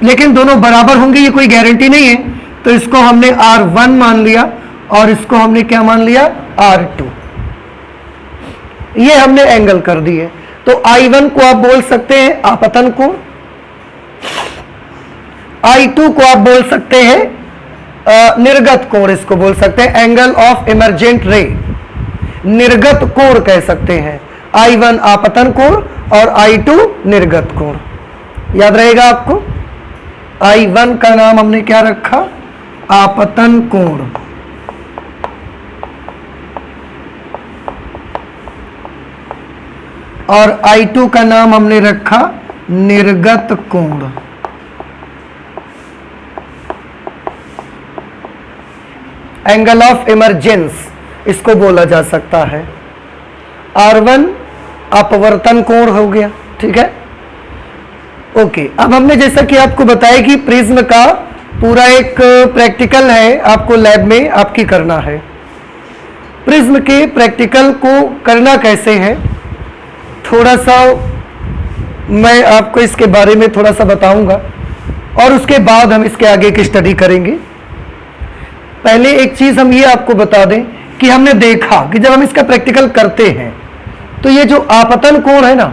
लेकिन दोनों बराबर होंगे ये कोई गारंटी नहीं है, तो इसको हमने R1 मान लिया और इसको हमने क्या मान लिया? R2। ये हमने एंगल कर दिए। तो तो I1 को आप बोल सकते हैं आपतन कोण, I2 को आप बोल सकते हैं निर्गत कोण, इसको बोल सकते हैं एंगल ऑफ इमर्जेंट रे, निर्गत कोण कह सकते हैं। I1 आपतन कोण और I2 निर्गत कोण, याद रहेगा आपको। I1 का नाम हमने क्या रखा, आपतन कोण, और I2 का नाम हमने रखा निर्गत कोण। एंगल ऑफ इमरजेंस इसको बोला जा सकता है। R1 अपवर्तन कोण हो गया, ठीक है। ओके, अब हमने जैसा कि आपको बताया कि प्रिज्म का पूरा एक प्रैक्टिकल है, आपको लैब में आपकी करना है। प्रिज्म के प्रैक्टिकल को करना कैसे है, थोड़ा सा मैं आपको इसके बारे में थोड़ा सा बताऊंगा और उसके बाद हम इसके आगे की स्टडी करेंगे। पहले एक चीज हम ये आपको बता दें कि हमने देखा कि जब हम इसका प्रैक्टिकल करते हैं तो ये जो आपतन कोण है ना,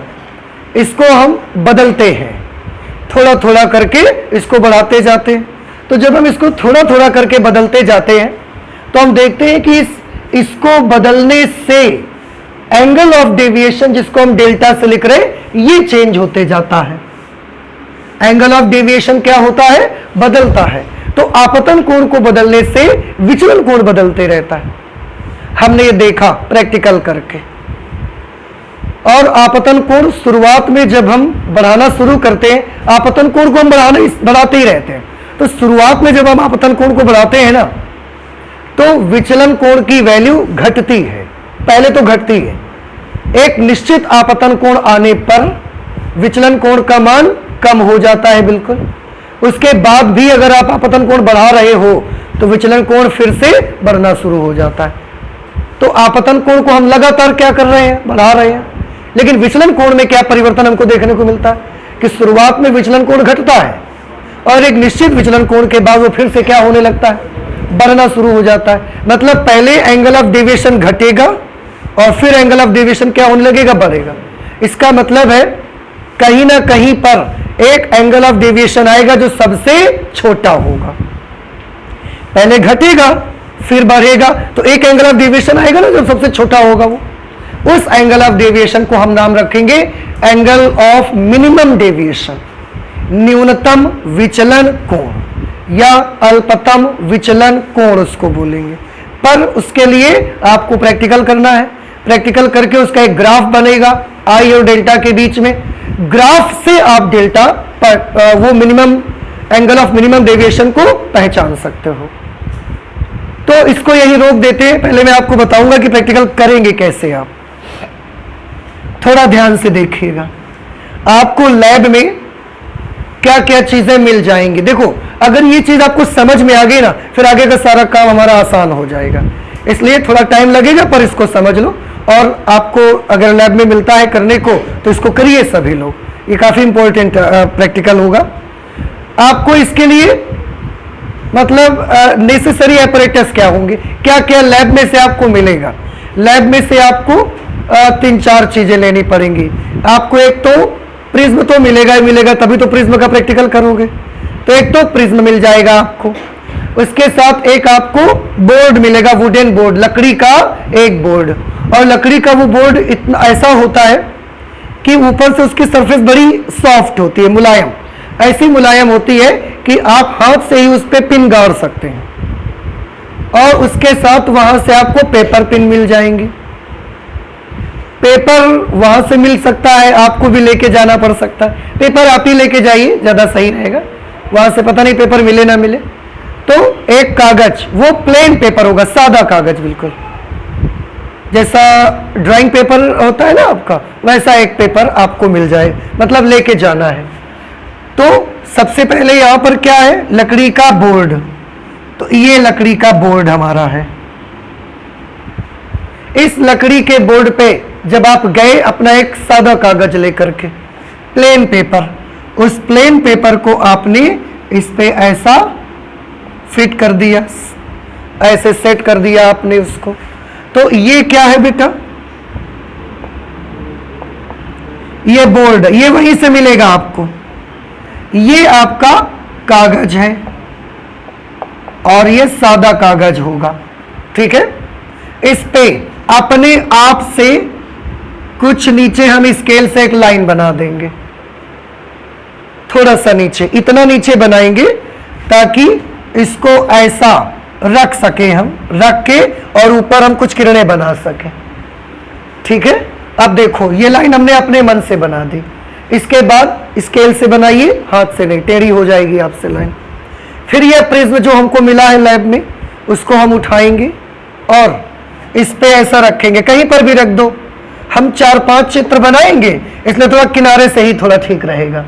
इसको हम बदलते हैं, थोड़ा थोड़ा करके इसको बढ़ाते जाते हैं। तो जब हम इसको थोड़ा थोड़ा करके बदलते जाते हैं तो हम देखते हैं कि इसको बदलने से एंगल ऑफ डेविएशन, जिसको हम डेल्टा से लिख रहे हैं, ये चेंज होते जाता है। एंगल ऑफ डेविएशन क्या होता है, बदलता है। तो आपतन कोण को बदलने से विचलन कोण बदलते रहता है। हमने ये देखा प्रैक्टिकल करके। और आपतन कोण शुरुआत में जब हम बढ़ाना शुरू करते हैं, आपतन कोण को हम बढ़ाते ही रहते हैं। तो शुरुआत में जब हम आपतन कोण को बढ़ाते हैं ना, तो विचलन कोण की वैल्यू घटती है, पहले तो घटती है। एक निश्चित आपतन कोण आने पर विचलन कोण का मान कम हो जाता है बिल्कुल। उसके बाद भी अगर आप आपतन कोण बढ़ा रहे हो तो विचलन कोण फिर से बढ़ना शुरू हो जाता है। तो आपतन कोण को हम लगातार क्या कर रहे हैं, बढ़ा रहे हैं। लेकिन विचलन कोण में क्या परिवर्तन हमको देखने को मिलता है कि शुरुआत में विचलन कोण घटता है और एक निश्चित विचलन कोण के बाद वो फिर से क्या होने लगता है, बढ़ना शुरू हो जाता है। मतलब पहले एंगल ऑफ डेविएशन घटेगा और फिर एंगल ऑफ डेविएशन क्या होने लगेगा, बढ़ेगा। इसका मतलब है कहीं ना कहीं पर एक एंगल ऑफ डेविएशन आएगा जो सबसे छोटा होगा। पहले घटेगा फिर बढ़ेगा, तो एक एंगल ऑफ डेविएशन आएगा ना जो सबसे छोटा होगा, वो उस एंगल ऑफ डेविएशन को हम नाम रखेंगे एंगल ऑफ मिनिमम डेविएशन, न्यूनतम विचलन कोण या अल्पतम विचलन कोण उसको बोलेंगे। पर उसके लिए आपको प्रैक्टिकल करना है। प्रैक्टिकल करके उसका एक ग्राफ बनेगा आई और डेल्टा के बीच में। ग्राफ से आप डेल्टा पर वो minimum angle of minimum deviation को पहचान सकते हो। तो इसको यही रोक देते हैं। पहले मैं आपको बताऊंगा कि प्रैक्टिकल करेंगे कैसे। आप थोड़ा ध्यान से देखिएगा, आपको लैब में क्या क्या चीजें मिल जाएंगी। देखो, अगर ये चीज आपको समझ में आ गई ना, फिर आगे का सारा काम हमारा आसान हो जाएगा। इसलिए थोड़ा टाइम लगेगा पर इसको समझ लो, और आपको अगर लैब में मिलता है करने को तो इसको करिए सभी लोग। ये काफी इंपॉर्टेंट प्रैक्टिकल होगा। आपको इसके लिए मतलब नेसेसरी एपरेटस क्या होंगे, क्या क्या लैब में से आपको मिलेगा। लैब में से आपको 3-4 चीजें लेनी पड़ेंगी। आपको एक तो प्रिज्म तो मिलेगा ही मिलेगा, तभी तो प्रिज्म का प्रैक्टिकल करोगे। तो एक तो प्रिज्म मिल जाएगा आपको, उसके साथ एक आपको बोर्ड मिलेगा, वुडन बोर्ड, लकड़ी का एक बोर्ड। और लकड़ी का वो बोर्ड इतना ऐसा होता है कि ऊपर से उसकी सरफेस बड़ी सॉफ्ट होती है, मुलायम, ऐसी मुलायम होती है कि आप हाथ से ही उस पर पिन गाड़ सकते हैं। और उसके साथ वहां से आपको पेपर पिन मिल जाएंगे। पेपर वहां से मिल सकता है, आपको भी लेके जाना पड़ सकता है। पेपर आप ही लेके जाइए, ज्यादा सही रहेगा, वहां से पता नहीं पेपर मिले ना मिले। तो एक कागज, वो प्लेन पेपर होगा, सादा कागज बिल्कुल, जैसा ड्राइंग पेपर होता है ना आपका, वैसा एक पेपर आपको मिल जाए, मतलब लेके जाना है। तो सबसे पहले यहां पर क्या है, लकड़ी का बोर्ड। तो ये लकड़ी का बोर्ड हमारा है। इस लकड़ी के बोर्ड पे जब आप गए अपना एक सादा कागज लेकर के, प्लेन पेपर, उस प्लेन पेपर को आपने इस पे ऐसा फिट कर दिया, ऐसे सेट कर दिया आपने उसको। तो ये क्या है बेटा, ये बोर्ड, ये वहीं से मिलेगा आपको। ये आपका कागज है और ये सादा कागज होगा, ठीक है। इस पे अपने आप से कुछ नीचे हम स्केल से एक लाइन बना देंगे, थोड़ा सा नीचे, इतना नीचे बनाएंगे ताकि इसको ऐसा रख सके हम, रख के और ऊपर हम कुछ किरणें बना सके, ठीक है। अब देखो ये लाइन हमने अपने मन से बना दी। इसके बाद स्केल से बनाइए, हाथ से नहीं, टेढ़ी हो जाएगी आपसे लाइन। फिर यह प्रिज्म जो हमको मिला है लैब में, उसको हम उठाएंगे और इस पे ऐसा रखेंगे, कहीं पर भी रख दो। हम 4-5 चित्र बनाएंगे, इसलिए थोड़ा किनारे से ही थोड़ा ठीक रहेगा।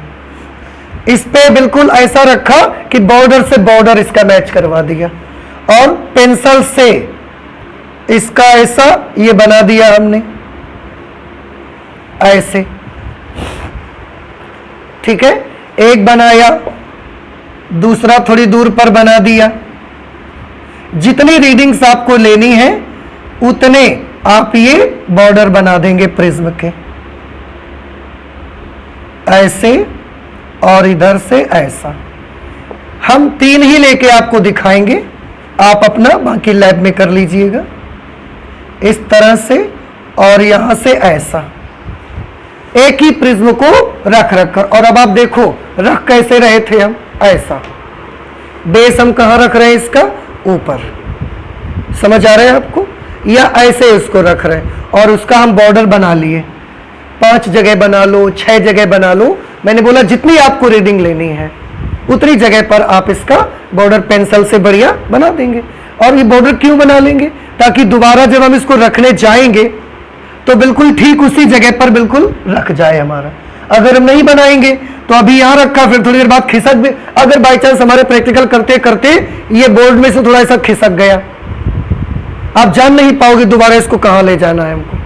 इस पे बिल्कुल ऐसा रखा कि बॉर्डर से बॉर्डर इसका मैच करवा दिया और पेंसिल से इसका ऐसा ये बना दिया हमने ऐसे, ठीक है। एक बनाया, दूसरा थोड़ी दूर पर बना दिया। जितनी रीडिंग्स आपको लेनी है उतने आप ये बॉर्डर बना देंगे प्रिज्म के, ऐसे और इधर से ऐसा। हम 3 ही लेके आपको दिखाएंगे, आप अपना बाकी लैब में कर लीजिएगा, इस तरह से और यहां से ऐसा, एक ही प्रिज्म को रख कर। और अब आप देखो रख कैसे रहे थे हम, ऐसा। बेस हम कहां रख रहे हैं, इसका ऊपर, समझ आ रहा है आपको, या ऐसे उसको रख रहे हैं और उसका हम बॉर्डर बना लिए। 5 जगह बना लो, 6 जगह बना लो, मैंने बोला जितनी आपको रीडिंग लेनी है उतनी जगह पर आप इसका बॉर्डर पेंसिल से बढ़िया बना देंगे। और ये बॉर्डर क्यों बना लेंगे, ताकि दोबारा जब हम इसको रखने जाएंगे तो बिल्कुल ठीक उसी जगह पर बिल्कुल रख जाए हमारा। अगर हम नहीं बनाएंगे तो अभी यहां रखा, फिर थोड़ी देर बाद खिसक भी, अगर बाई चांस हमारे प्रैक्टिकल करते करते ये बोर्ड में से थोड़ा सा खिसक गया, आप जान नहीं पाओगे दोबारा इसको कहां ले जाना है हमको।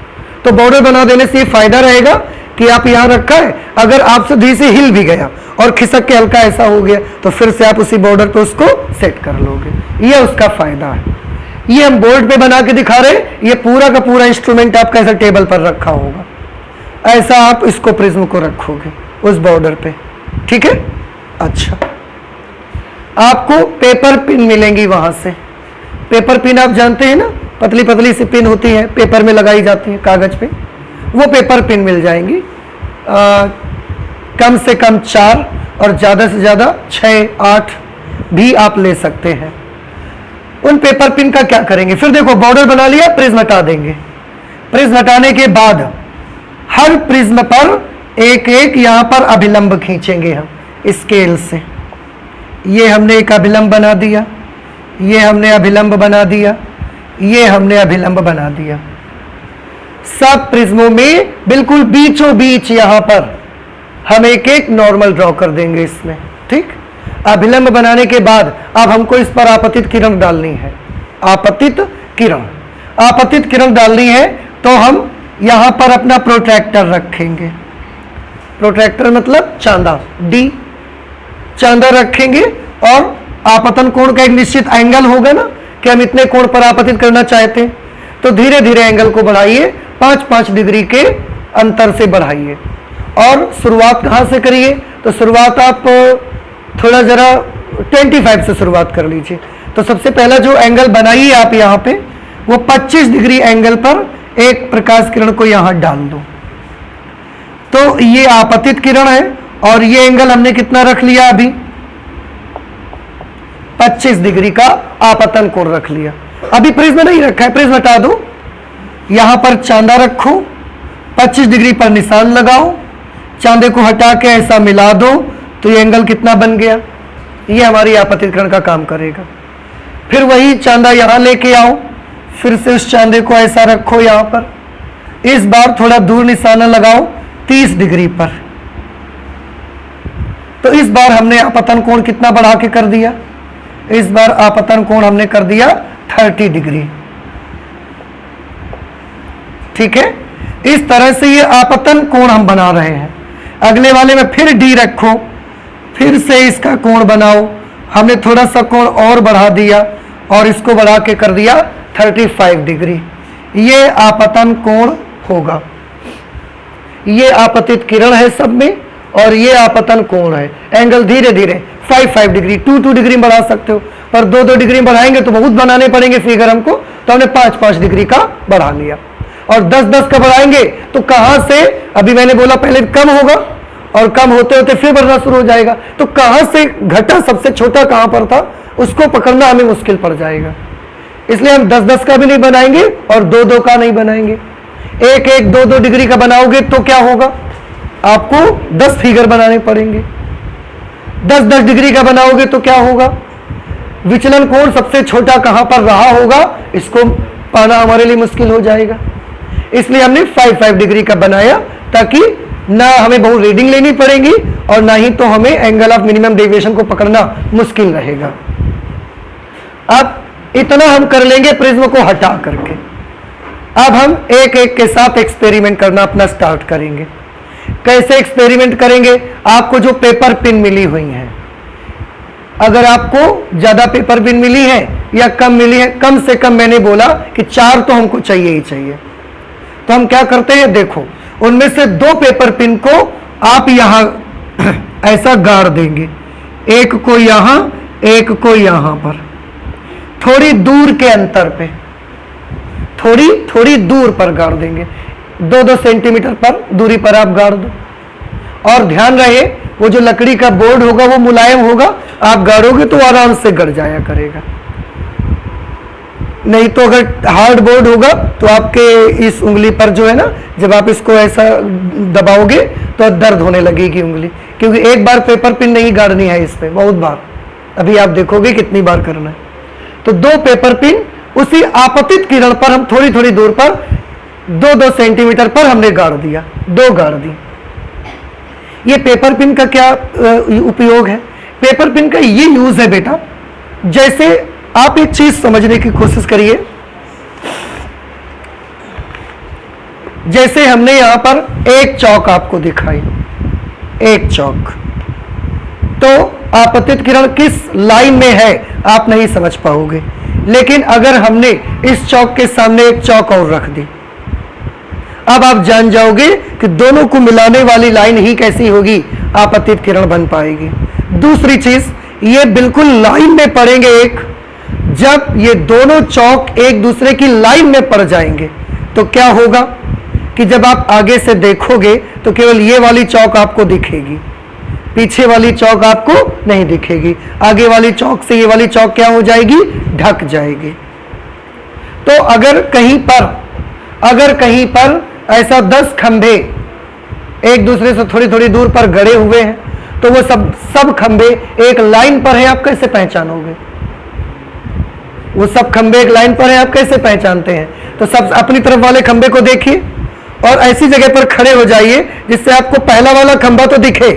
तो बॉर्डर बना देने से ये फायदा रहेगा कि आप यहां रखा है, अगर आपसे धीरे से हिल भी गया और खिसक के हल्का ऐसा हो गया तो फिर से आप उसी बॉर्डर पे उसको सेट कर लोगे। ये उसका फायदा है। ये हम बोर्ड पे बना के दिखा रहे हैं, ये पूरा का पूरा इंस्ट्रूमेंट आपका ऐसा टेबल पर रखा होगा, ऐसा आप इसको प्रिज्म को रखोगे उस बॉर्डर पे, ठीक है। अच्छा, आपको पेपर पिन मिलेंगी वहां से। पेपर पिन आप जानते हैं ना, पतली पतली सी पिन होती है, पेपर में लगाई जाती है कागज पे, वो पेपर पिन मिल जाएंगी। कम से कम 4 और ज़्यादा से ज़्यादा 6-8 भी आप ले सकते हैं। उन पेपर पिन का क्या करेंगे, फिर देखो बॉर्डर बना लिया, प्रिज्म हटा देंगे। प्रिज्म हटाने के बाद हर प्रिज्म पर एक एक यहाँ पर अभिलंब खींचेंगे हम स्केल से। ये हमने एक अभिलंब बना दिया, ये हमने अभिलंब बना दिया, ये हमने अभिलंब बना दिया। सब प्रिज्मों में बिल्कुल बीचों बीच यहां पर हम एक एक नॉर्मल ड्रॉ कर देंगे इसमें, ठीक। अभिलंब बनाने के बाद अब हमको इस पर आपतित किरण डालनी है। आपतित किरण, आपतित किरण डालनी है तो हम यहां पर अपना प्रोट्रैक्टर रखेंगे। प्रोट्रैक्टर मतलब चांदा, डी चांदा रखेंगे और आपतन कोण का एक निश्चित एंगल होगा ना कि हम इतने कोण पर आपतित करना चाहते हैं, तो धीरे धीरे एंगल को बढ़ाइए, 5-5 डिग्री के अंतर से बढ़ाइए। और शुरुआत कहाँ से करिए, तो शुरुआत आप थोड़ा जरा 25 से शुरुआत कर लीजिए। तो सबसे पहला जो एंगल बनाइए आप यहाँ पे, वो 25 डिग्री एंगल पर एक प्रकाश किरण को यहाँ डाल दो। तो ये आपतित किरण है और ये एंगल हमने कितना रख लिया, अभी 25 डिग्री का आपतन कोण रख लिया। अभी प्रिज्म नहीं रखा है, प्रिज्म हटा दो, यहां पर चांदा रखो, 25 डिग्री पर निशान लगाओ, चांदे को हटा के ऐसा मिला दो, तो ये एंगल कितना बन गया, ये हमारी आपतित किरण का काम करेगा। फिर वही चांदा यहां लेके आओ, फिर से उस चांदे को ऐसा रखो यहां पर, इस बार थोड़ा दूर निशाना लगाओ 30 डिग्री पर। तो इस बार हमने आपतन कोण कितना बढ़ा के कर दिया, इस बार आपतन कोण हमने कर दिया 30 डिग्री, ठीक है। इस तरह से ये आपतन कोण हम बना रहे हैं। अगले वाले में फिर डी रखो, फिर से इसका कोण बनाओ, हमने थोड़ा सा कोण और बढ़ा दिया और इसको बढ़ा के कर दिया 35 डिग्री, ये आपतन कोण होगा। ये आपतित किरण है सब में, और ये आपतन कोण है। एंगल धीरे धीरे 5 डिग्री 2 डिग्री बढ़ा सकते हो, पर 2 डिग्री बढ़ाएंगे तो बहुत बनाने पड़ेंगे फिगर हमको, तो हमने 5 डिग्री का बढ़ा लिया। और 10 का बढ़ाएंगे तो कहां से, अभी मैंने बोला पहले कम होगा और कम होते होते फिर बढ़ना शुरू हो जाएगा, तो कहां से घटा, सबसे छोटा कहां पर था उसको पकड़ना हमें मुश्किल पड़ जाएगा। इसलिए हम 10 का भी नहीं बनाएंगे और 2 का नहीं बनाएंगे। 1 2 डिग्री का बनाओगे तो क्या होगा, आपको 10 फिगर बनाने पड़ेंगे। 10 डिग्री का बनाओगे तो क्या होगा, विचलन कोण सबसे छोटा कहां पर रहा होगा इसको पाना हमारे लिए मुश्किल हो जाएगा। इसलिए हमने 5 डिग्री का बनाया, ताकि ना हमें बहुत रीडिंग लेनी पड़ेगी और ना ही तो हमें एंगल ऑफ मिनिमम डेविएशन को पकड़ना मुश्किल रहेगा। अब इतना हम कर लेंगे प्रिज्म को हटा करके। अब हम एक एक के साथ एक्सपेरिमेंट करना अपना स्टार्ट करेंगे। कैसे एक्सपेरिमेंट करेंगे, आपको जो पेपर पिन मिली हुई है, अगर आपको ज्यादा पेपर पिन मिली है या कम मिली है, कम से कम मैंने बोला कि 4 तो हमको चाहिए ही चाहिए, तो हम क्या करते हैं, देखो उनमें से 2 पेपर पिन को आप यहां ऐसा गाड़ देंगे, एक को यहां एक को यहां पर, थोड़ी दूर के अंतर पे, थोड़ी दूर पर गाड़ देंगे, 2 सेंटीमीटर पर दूरी पर आप गाड़ दो। और ध्यान रहे वो जो लकड़ी का बोर्ड होगा वो मुलायम होगा, आप गाड़ोगे तो आराम से गड़ जाया करेगा। नहीं तो अगर हार्ड बोर्ड होगा तो आपके इस उंगली पर जो है ना, जब आप इसको ऐसा दबाओगे तो दर्द होने लगेगी उंगली, क्योंकि एक बार पेपर पिन नहीं गाड़नी है इस पे, बहुत बार, अभी आप देखोगे कितनी बार करना है। तो 2 पेपर पिन उसी आपतित किरण पर हम थोड़ी दूर पर 2 सेंटीमीटर पर हमने गाड़ दिया, 2 गाड़ दी। ये पेपर पिन का क्या उपयोग है, पेपर पिन का ये यूज है बेटा, जैसे आप एक चीज समझने की कोशिश करिए, जैसे हमने यहां पर एक चौक आपको दिखाई, एक चौक, तो आपतित किरण किस लाइन में है आप नहीं समझ पाओगे, लेकिन अगर हमने इस चौक के सामने एक चौक और रख दी, अब आप जान जाओगे कि दोनों को मिलाने वाली लाइन ही कैसी होगी, आपतित किरण बन पाएगी। दूसरी चीज, ये बिल्कुल लाइन में पड़ेंगे एक, जब ये दोनों चौक एक दूसरे की लाइन में पड़ जाएंगे तो क्या होगा कि जब आप आगे से देखोगे तो केवल ये वाली चौक आपको दिखेगी, पीछे वाली चौक आपको नहीं दिखेगी, आगे वाली चौक से ये वाली चौक क्या हो जाएगी, ढक जाएगी। तो अगर कहीं पर ऐसा 10 खंभे एक दूसरे से थोड़ी दूर पर गड़े हुए हैं, तो वो सब खंभे एक लाइन पर है, आप कैसे पहचानोगे, वो सब खंभे एक लाइन पर है, आप कैसे पहचानते हैं, तो सब अपनी तरफ वाले खंभे को देखिए और ऐसी जगह पर खड़े हो जाइए जिससे आपको पहला वाला खंभा तो दिखे,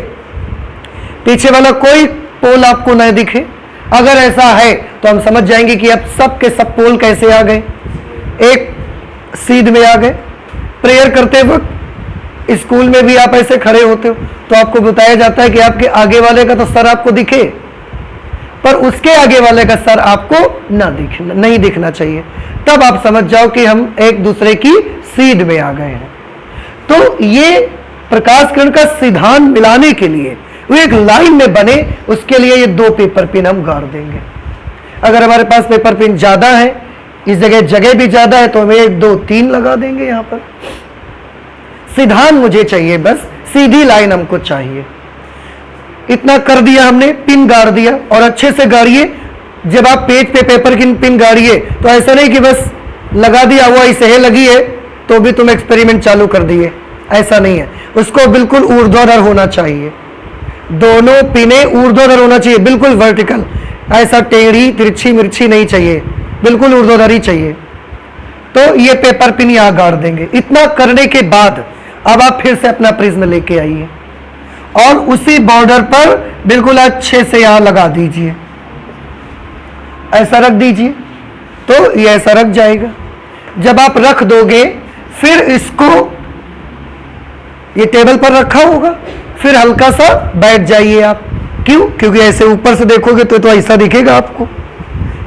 पीछे वाला कोई पोल आपको न दिखे। अगर ऐसा है तो हम समझ जाएंगे कि अब सब के सब पोल कैसे आ गए, एक सीध में आ गए। प्रेयर करते वक्त स्कूल में भी आप ऐसे खड़े होते हो तो आपको बताया जाता है कि आपके आगे वाले का तो सर आपको दिखे, पर उसके आगे वाले का सर आपको नहीं दिखना चाहिए, तब आप समझ जाओ कि हम एक दूसरे की सीध में आ गए हैं। तो ये प्रकाश किरण का सिद्धांत मिलाने के लिए वो एक लाइन में बने, उसके लिए ये 2 पेपर पिन हम गाड़ देंगे। अगर हमारे पास पेपर पिन ज्यादा है, इस जगह भी ज्यादा है, तो हम 1 2 3 लगा देंगे। यहां पर सिद्धांत मुझे चाहिए, बस सीधी लाइन हमको चाहिए। इतना कर दिया हमने, पिन गाड़ दिया, और अच्छे से गाड़िए। जब आप पेज पे पेपर की पिन गाड़िए तो ऐसा नहीं कि बस लगा दिया हुआ ऐसे है लगी है तो भी तुम एक्सपेरिमेंट चालू कर दिए, ऐसा नहीं है। उसको बिल्कुल ऊर्ध्वाधर होना चाहिए, दोनों पिने ऊर्ध्वाधर होना चाहिए, बिल्कुल वर्टिकल, ऐसा टेढ़ी तिरछी मिर्ची नहीं चाहिए, बिल्कुल ऊर्ध्वाधर ही चाहिए। तो ये पेपर पिन यहां गाड़ देंगे। इतना करने के बाद अब आप फिर से अपना प्रिज्म लेके आइए और उसी बॉर्डर पर बिल्कुल अच्छे से यहां लगा दीजिए, ऐसा रख दीजिए, तो ये ऐसा रख जाएगा। जब आप रख दोगे फिर इसको, ये टेबल पर रखा होगा, फिर हल्का सा बैठ जाइए आप। क्यों? क्योंकि ऐसे ऊपर से देखोगे तो ऐसा दिखेगा आपको,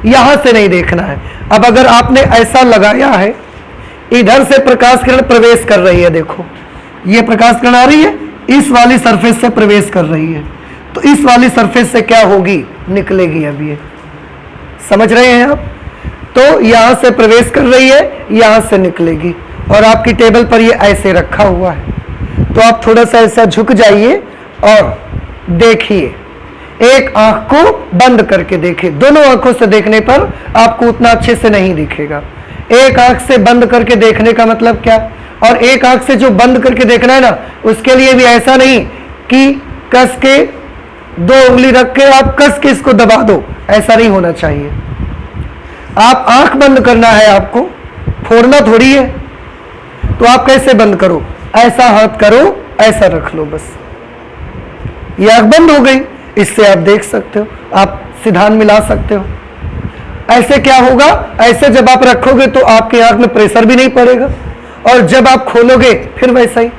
यहां से नहीं देखना है। अब अगर आपने ऐसा लगाया है, इधर से प्रकाश किरण प्रवेश कर रही है, देखो ये प्रकाश किरण आ रही है, इस वाली सरफेस से प्रवेश कर रही है, तो इस वाली सरफेस से क्या होगी, निकलेगी। अब ये समझ रहे हैं आप? तो यहां से प्रवेश कर रही है, यहां से निकलेगी, और आपकी टेबल पर ये ऐसे रखा हुआ है। तो आप थोड़ा सा ऐसा झुक जाइए और देखिए, एक आंख को बंद करके देखिए। दोनों आंखों से देखने पर आपको उतना अच्छे से नहीं दिखेगा। एक आंख से बंद करके देखने का मतलब क्या, और एक आंख से जो बंद करके देखना है ना, उसके लिए भी ऐसा नहीं कि कस के 2 उंगली रख के आप कस के इसको दबा दो, ऐसा नहीं होना चाहिए। आप आंख बंद करना है, आपको फोड़ना थोड़ी है। तो आप कैसे बंद करो, ऐसा हाथ करो, ऐसा रख लो, बस ये आंख बंद हो गई। इससे आप देख सकते हो, आप सिद्धांत मिला सकते हो। ऐसे क्या होगा, ऐसे जब आप रखोगे तो आपके आंख में प्रेशर भी नहीं पड़ेगा, और जब आप खोलोगे फिर वैसा ही।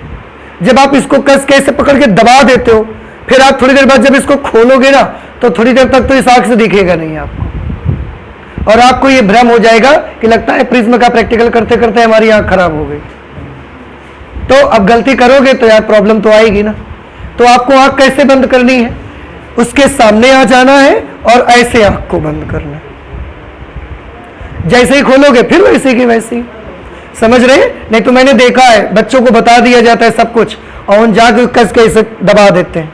जब आप इसको कस के ऐसे पकड़ के दबा देते हो, फिर आप थोड़ी देर बाद जब इसको खोलोगे ना, तो थोड़ी देर तक तो इस आंख से दिखेगा नहीं आपको, और आपको ये भ्रम हो जाएगा कि लगता है प्रिज्म का प्रैक्टिकल करते करते हमारी आंख खराब हो गई। तो अब गलती करोगे तो यार प्रॉब्लम तो आएगी ना। तो आपको आंख कैसे बंद करनी है, उसके सामने आ जाना है और ऐसे आंख को बंद करना है। जैसे ही खोलोगे फिर वैसे की वैसे ही। समझ रहे? नहीं तो मैंने देखा है बच्चों को बता दिया जाता है सब कुछ, और उन जाके कस के इसे दबा देते हैं।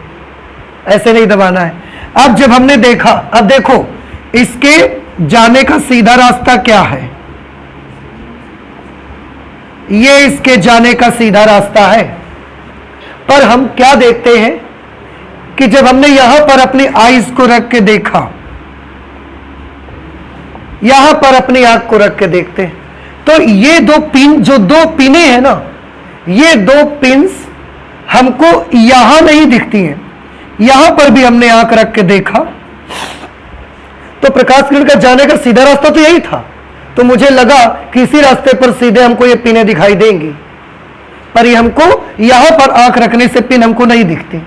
ऐसे नहीं दबाना है। अब जब हमने देखा, अब देखो इसके जाने का सीधा रास्ता क्या है, ये इसके जाने का सीधा रास्ता है। पर हम क्या देखते हैं कि जब हमने यहां पर अपनी आईज को रख के देखा, यहां पर अपनी आंख को रख के देखते हैं, तो ये 2 पिन, जो 2 पिने हैं ना, ये 2 पिन्स हमको यहां नहीं दिखती हैं। यहां पर भी हमने आंख रख के देखा, तो प्रकाश किरण का जाने का सीधा रास्ता तो यही था। तो मुझे लगा कि इसी रास्ते पर सीधे हमको ये पिनें दिखाई देंगी, पर ये हमको यहां पर आंख रखने से पिन हमको नहीं दिखती।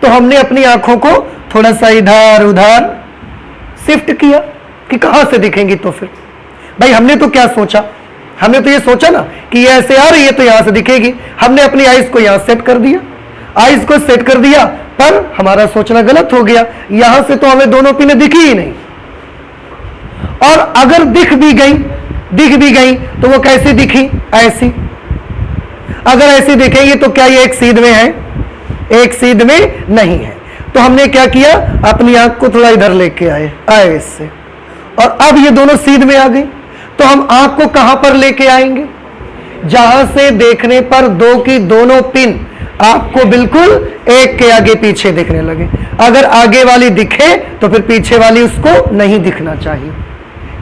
तो हमने अपनी आंखों को थोड़ा सा इधर उधर शिफ्ट किया कि कहां से दिखेंगी। तो फिर भाई हमने तो क्या सोचा, हमने तो ये सोचा ना कि ये ऐसे आ रही है तो यहां से दिखेगी। हमने अपनी आईज को यहां सेट कर दिया, आईज को सेट कर दिया, पर हमारा सोचना गलत हो गया। यहां से तो हमें दोनों पिनें दिखी ही नहीं, और अगर दिख भी गई तो वो कैसी दिखी, ऐसी। अगर ऐसी दिखेगी तो क्या ये एक सीध में है, एक सीध में नहीं है। तो हमने क्या किया, अपनी आंख को थोड़ा इधर लेके आए इससे, और अब ये दोनों सीध में आ गई। तो हम आंख को कहां पर लेके आएंगे, जहां से देखने पर 2 की दोनों पिन आपको बिल्कुल एक के आगे पीछे दिखने लगे। अगर आगे वाली दिखे तो फिर पीछे वाली उसको नहीं दिखना चाहिए।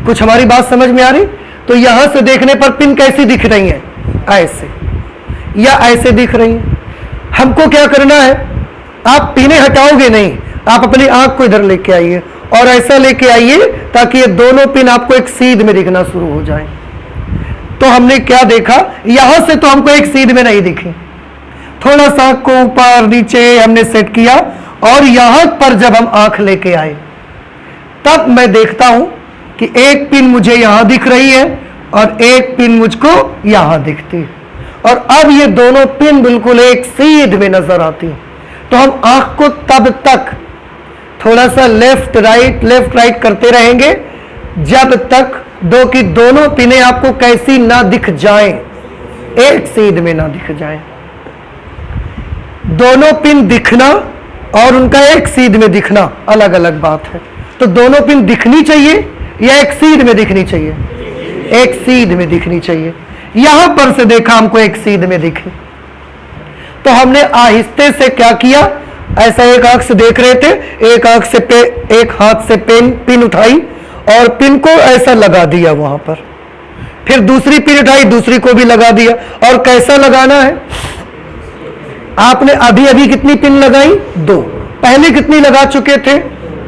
कुछ हमारी बात समझ में आ रही? तो यहां से देखने पर पिन कैसी दिख रही है, ऐसे या ऐसे दिख रही है। हमको क्या करना है, आप पिनें हटाओगे नहीं, आप अपनी आंख को इधर लेके आइए और ऐसा लेके आइए ताकि ये दोनों पिन आपको एक सीध में दिखना शुरू हो जाए। तो हमने क्या देखा, यहां से तो हमको एक सीध में नहीं दिखी, थोड़ा सा को ऊपर नीचे हमने सेट किया, और यहां पर जब हम आंख लेके आए तब मैं देखता हूं कि एक पिन मुझे यहां दिख रही है और एक पिन मुझको यहां दिखती है, और अब ये दोनों पिन बिल्कुल एक सीध में नजर आती है। तो हम आंख को तब तक थोड़ा सा लेफ्ट राइट करते रहेंगे जब तक 2 की दोनों पिनें आपको कैसी ना दिख जाएं, एक सीध में ना दिख जाएं। दोनों पिन दिखना और उनका एक सीध में दिखना अलग अलग बात है। तो दोनों पिन दिखनी चाहिए या एक सीध में दिखनी चाहिए, एक सीध में दिखनी चाहिए। यहां पर से देखा हमको एक सीध में दिखे, तो हमने आहिस्ते से क्या किया, ऐसा एक आंख से देख रहे थे, एक आंख से एक हाथ से पिन उठाई और पिन को ऐसा लगा दिया वहां पर, फिर दूसरी पिन उठाई, दूसरी को भी लगा दिया। और कैसा लगाना है, आपने अभी अभी कितनी पिन लगाई, 2, पहले कितनी लगा चुके थे,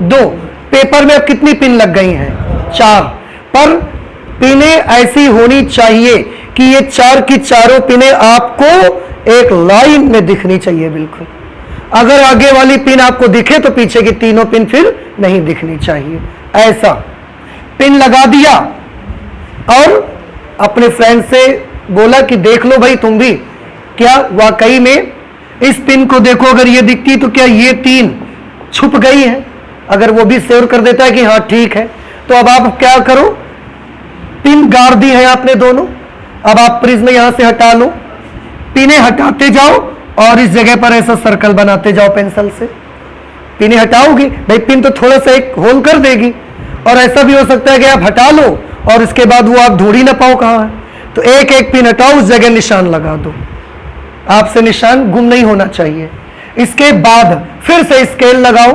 2, पेपर में अब कितनी पिन लग गई हैं, 4। पर पिनें ऐसी होनी चाहिए कि ये 4 की चारों पिनें आपको एक लाइन में दिखनी चाहिए बिल्कुल। अगर आगे वाली पिन आपको दिखे तो पीछे की तीनों पिन फिर नहीं दिखनी चाहिए। ऐसा पिन लगा दिया और अपने फ्रेंड से बोला कि देख लो भाई तुम भी, क्या वाकई में इस पिन को देखो, अगर ये दिखती तो क्या ये 3 छुप गई है? अगर वो भी श्योर कर देता है कि हाँ ठीक है, तो अब आप क्या करो, पिन गाड़ दी है आपने दोनों, अब आप प्रिज्म यहां से हटा लो, पिने हटाते जाओ और इस जगह पर ऐसा सर्कल बनाते जाओ पेंसिल से। पिने हटाओगे भाई, पिन तो थोड़ा सा एक होल कर देगी, और ऐसा भी हो सकता है कि आप हटा लो और इसके बाद वो आप ढूंढ ही ना पाओ कहां है, तो एक एक पिन हटाओ, उस जगह निशान लगा दो, आपसे निशान गुम नहीं होना चाहिए। इसके बाद फिर से स्केल लगाओ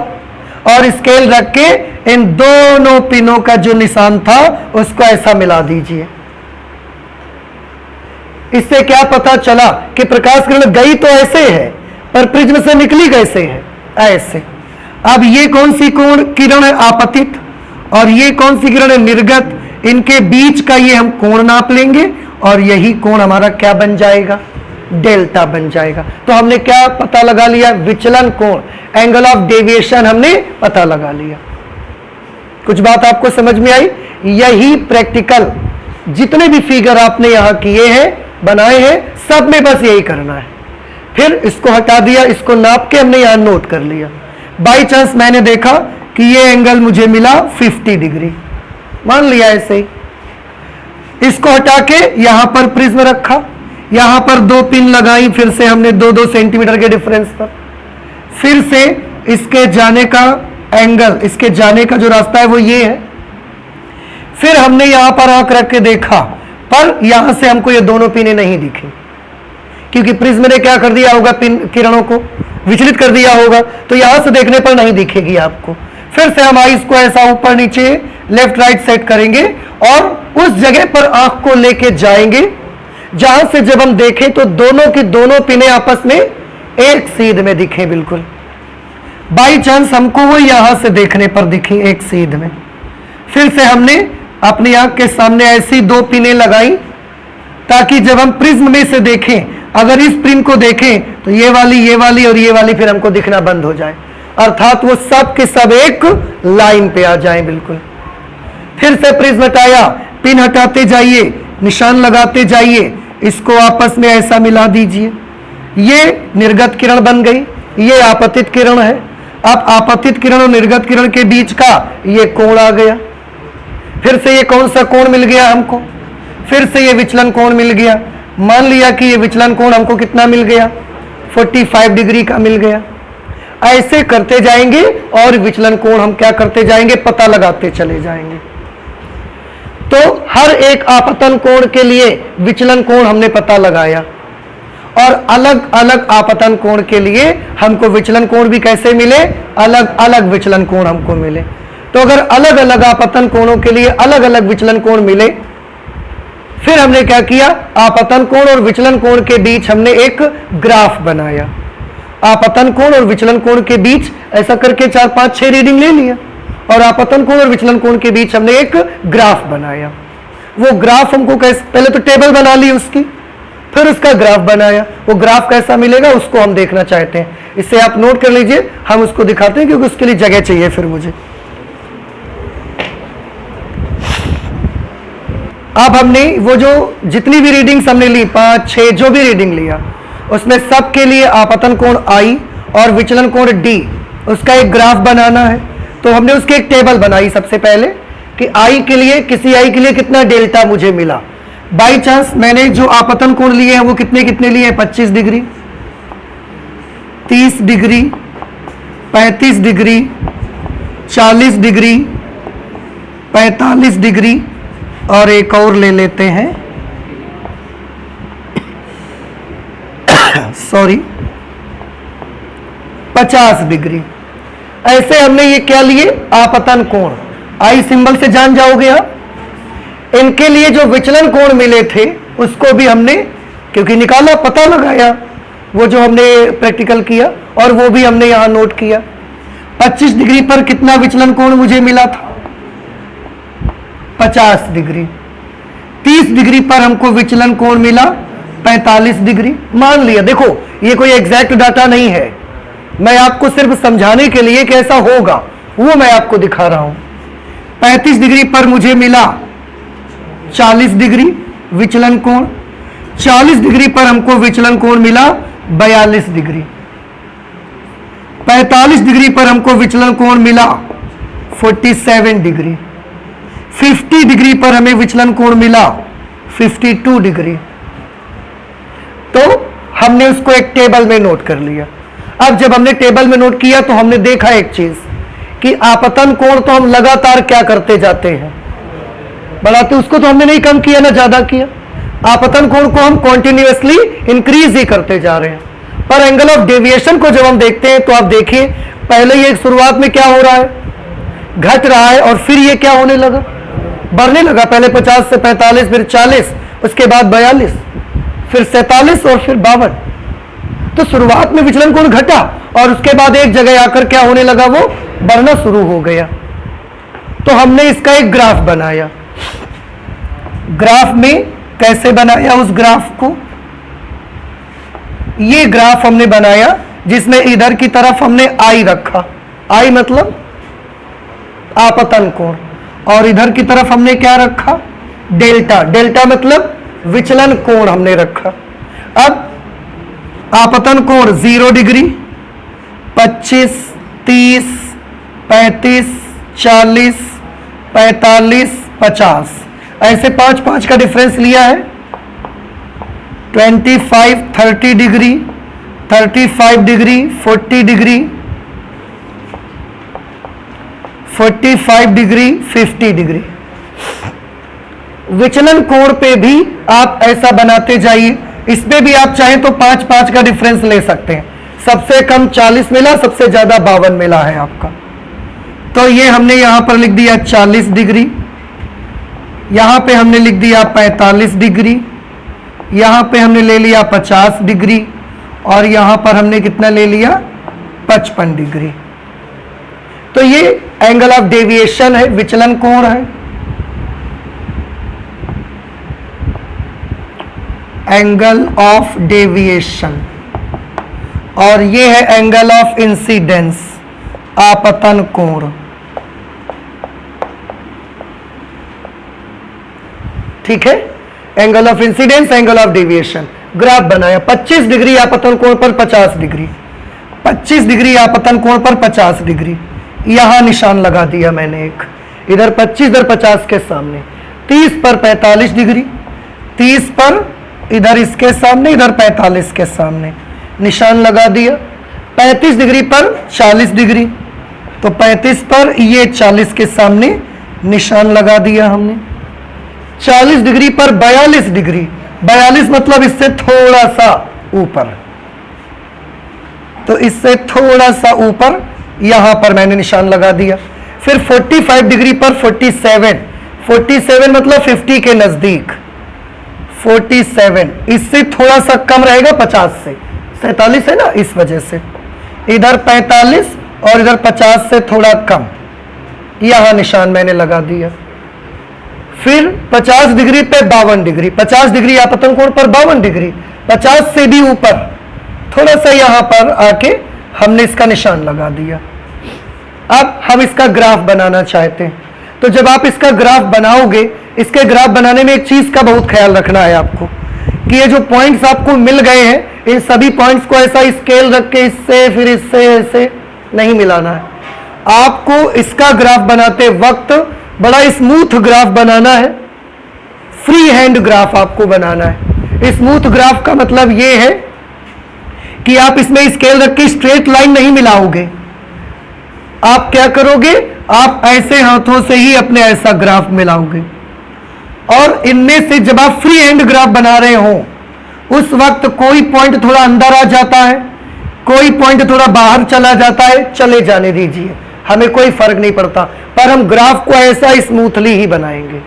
और स्केल रख के इन दोनों पिनों का जो निशान था उसको ऐसा मिला दीजिए। इससे क्या पता चला कि प्रकाश किरण गई तो ऐसे है, पर प्रिज्म से निकली कैसे है? ऐसे। अब ये कौन सी कोण किरण है? आपतित, और ये कौन सी किरण है? निर्गत। इनके बीच का ये हम कोण नाप लेंगे और यही कोण हमारा क्या बन जाएगा? डेल्टा बन जाएगा। तो हमने क्या पता लगा लिया? विचलन कोण, एंगल ऑफ डेविएशन हमने पता लगा लिया। कुछ बात आपको समझ में आई? यही प्रैक्टिकल जितने भी फिगर आपने यहां किए हैं, बनाए हैं, सब में बस यही करना है। फिर इसको हटा दिया, इसको नाप के हमने यहां नोट कर लिया। बाई चांस मैंने देखा कि ये एंगल मुझे मिला 50 डिग्री, मान लिया ऐसे ही। इसको हटा के यहां पर प्रिज्म रखा, यहां पर 2 पिन लगाई, फिर से हमने 2-2 सेंटीमीटर के डिफरेंस पर। फिर से इसके जाने का एंगल, इसके जाने का जो रास्ता है वो ये है। फिर हमने यहां पर आंख रख के देखा, पर यहां से हमको ये दोनों पिनें नहीं दिखी, क्योंकि प्रिज्म ने क्या कर दिया होगा? पिन किरणों को विचलित कर दिया होगा, तो यहां से देखने पर नहीं दिखेगी आपको। फिर से हम आईज को ऐसा ऊपर नीचे लेफ्ट राइट सेट करेंगे और उस जगह पर आंख को लेके जाएंगे जहां से जब हम देखें तो दोनों की दोनों पिनें आपस में एक सीध में दिखे। बिल्कुल बाई चांस हमको वो यहां से देखने पर दिखी एक सीध में। फिर से हमने अपनी आंख के सामने ऐसी 2 पिनें लगाई ताकि जब हम प्रिज्म में से देखें, अगर इस पिन को देखें तो ये वाली और ये वाली फिर हमको दिखना बंद हो जाए, अर्थात वो सब के सब एक लाइन पे आ जाएं। बिल्कुल फिर से प्रिज्म हटाया, पिन हटाते जाइए, निशान लगाते जाइए, इसको आपस में ऐसा मिला दीजिए। ये निर्गत किरण बन गई, ये आपतित किरण है। अब आपतित किरण और निर्गत किरण के बीच का ये कोण आ गया। फिर से ये कौन सा कोण मिल गया हमको? फिर से ये विचलन कोण मिल गया। मान लिया कि ये विचलन कोण हमको कितना मिल गया? 45 डिग्री का मिल गया। ऐसे करते जाएंगे और विचलन कोण हम क्या करते जाएंगे? पता लगाते चले जाएंगे। तो हर एक आपतन कोण के लिए विचलन कोण हमने पता लगाया, और अलग अलग आपतन कोण के लिए हमको विचलन कोण भी कैसे मिले? अलग अलग विचलन कोण हमको मिले। तो अगर अलग अलग आपतन कोणों के लिए अलग अलग विचलन कोण मिले, फिर हमने क्या किया? आपतन कोण और विचलन कोण के बीच हमने एक ग्राफ बनाया। आपतन कोण और विचलन कोण के बीच ऐसा करके 4, 5, 6 रीडिंग ले लिया, और आपतन कोण और विचलन कोण के बीच हमने एक ग्राफ बनाया। वो ग्राफ हमको कैसे? पहले तो टेबल बना ली उसकी, फिर उसका ग्राफ बनाया। वो ग्राफ कैसा मिलेगा उसको हम देखना चाहते हैं। इससे आप नोट कर लीजिए, हम उसको दिखाते हैं क्योंकि उसके लिए जगह चाहिए फिर मुझे। अब हमने वो जो जितनी भी रीडिंग्स हमने ली, 5, 6 जो भी रीडिंग लिया, उसमें सबके लिए आपतन कोण I और विचलन कोण D, उसका एक ग्राफ बनाना है। तो हमने उसकी एक टेबल बनाई सबसे पहले कि I के लिए, किसी I के लिए कितना डेल्टा मुझे मिला। बाई चांस मैंने जो आपतन कोण लिए हैं वो कितने कितने लिए हैं? 25 degree, 30 degree, 35 degree, 40 degree, 45 degree, और एक और ले लेते हैं, सॉरी 50 डिग्री। ऐसे हमने ये क्या लिए? आपतन कोण। आई सिंबल से जान जाओगे आप। इनके लिए जो विचलन कोण मिले थे उसको भी हमने, क्योंकि निकाला, पता लगाया, वो जो हमने प्रैक्टिकल किया, और वो भी हमने यहां नोट किया। 25 डिग्री पर कितना विचलन कोण मुझे मिला था? 50 डिग्री। 30 डिग्री पर हमको विचलन कोण मिला 45 डिग्री। मान लिया, देखो ये कोई एग्जैक्ट डाटा नहीं है, मैं आपको सिर्फ समझाने के लिए कि ऐसा होगा वो मैं आपको दिखा रहा हूं। 35 डिग्री पर मुझे मिला 40 डिग्री विचलन कोण, 40 डिग्री पर हमको विचलन कोण मिला 42 डिग्री। 45 डिग्री पर हमको विचलन कोण मिला 47 डिग्री। 50 डिग्री पर हमें विचलन कोण मिला 52 डिग्री। तो हमने उसको एक टेबल में नोट कर लिया। अब जब हमने टेबल में नोट किया तो हमने देखा एक चीज कि आपतन कोण तो हम लगातार क्या करते जाते हैं, बढ़ाते, उसको तो हमने नहीं कम किया ना ज्यादा किया। आपतन कोण को हम कॉन्टिन्यूअसली इंक्रीज ही करते जा रहे हैं। पर एंगल ऑफ डेविएशन को जब हम देखते हैं तो आप देखिए पहले ये शुरुआत में क्या हो रहा है, घट रहा है, और फिर ये क्या होने लगा, बढ़ने लगा। पहले 50 से 45, फिर 40, उसके बाद 42, फिर 47 और फिर 52। तो शुरुआत में विचलन कोण घटा और उसके बाद एक जगह आकर क्या होने लगा, वो बढ़ना शुरू हो गया। तो हमने इसका एक ग्राफ बनाया। ग्राफ में कैसे बनाया उस ग्राफ को, ये ग्राफ हमने बनाया जिसमें इधर की तरफ हमने आई रखा, आई मतलब आपतन कोण, और इधर की तरफ हमने क्या रखा, डेल्टा, डेल्टा मतलब विचलन कोण हमने रखा। अब आपतन कोण 0 डिग्री, 25, 30, 35, 40, 45, 50, ऐसे 5-5 का डिफरेंस लिया है। 25, 30 degree, 35 degree, 40 degree, 45 degree, 50 degree. विचलन कोण पे भी आप ऐसा बनाते जाइए। इसमें भी आप चाहें तो 5-5 का डिफरेंस ले सकते हैं। सबसे कम 40 मिला, सबसे ज्यादा 52 मिला है आपका। तो ये हमने यहां पर लिख दिया 40 डिग्री, यहां पे हमने लिख दिया 45 डिग्री, यहां पे हमने ले लिया 50 डिग्री, और यहां पर हमने कितना ले लिया 55 डिग्री। तो ये एंगल ऑफ डेविएशन है, विचलन कोण है। एंगल ऑफ डेविएशन, और ये है एंगल ऑफ इंसिडेंस, आपतन कोण। ठीक है, angle of incidence, angle of deviation. Graph बनाया 25 डिग्री आपतन कोण पर 50 डिग्री, 25 डिग्री आपतन कोण पर 50 डिग्री, यहां निशान लगा दिया मैंने एक, इधर 25 इधर 50 के सामने। 30 पर 45 डिग्री, 30 पर इधर इसके सामने, इधर 45 के सामने निशान लगा दिया। 35 डिग्री पर 40 डिग्री, तो 35 पर ये 40 के सामने निशान लगा दिया हमने। 40 डिग्री पर 42 डिग्री, 42 मतलब इससे थोड़ा सा ऊपर, तो इससे थोड़ा सा ऊपर यहां पर मैंने निशान लगा दिया। फिर 45 डिग्री पर 47, 47 मतलब 50 के नजदीक, 47 इससे थोड़ा सा कम रहेगा 50 से, 47 है ना, इस वजह से। इधर 45 और इधर 50 से थोड़ा कम, यहां निशान मैंने लगा दिया। फिर 50 डिग्री पे 52 डिग्री, 50 डिग्री आपतन कोण पर 52 डिग्री, 50 से भी ऊपर थोड़ा सा यहां पर आके हमने इसका निशान लगा दिया। अब हम इसका ग्राफ बनाना चाहते हैं। तो जब आप इसका ग्राफ बनाओगे, इसके ग्राफ बनाने में एक चीज का बहुत ख्याल रखना है आपको, कि ये जो पॉइंट्स आपको मिल गए हैं, इन सभी पॉइंट्स को ऐसा स्केल रख के इससे फिर इससे ऐसे नहीं मिलाना है। आपको इसका ग्राफ बनाते वक्त बड़ा स्मूथ ग्राफ बनाना है, फ्री हैंड ग्राफ आपको बनाना है। स्मूथ ग्राफ का मतलब ये है कि आप इसमें स्केल रख के स्ट्रेट लाइन नहीं मिलाओगे। आप क्या करोगे, आप ऐसे हाथों से ही अपने ऐसा ग्राफ मिलाओगे, और इनमें से जब आप फ्री हैंड ग्राफ बना रहे हो उस वक्त कोई पॉइंट थोड़ा अंदर आ जाता है, कोई पॉइंट थोड़ा बाहर चला जाता है, चले जाने दीजिए, हमें कोई फर्क नहीं पड़ता। पर हम ग्राफ को ऐसा स्मूथली ही बनाएंगे।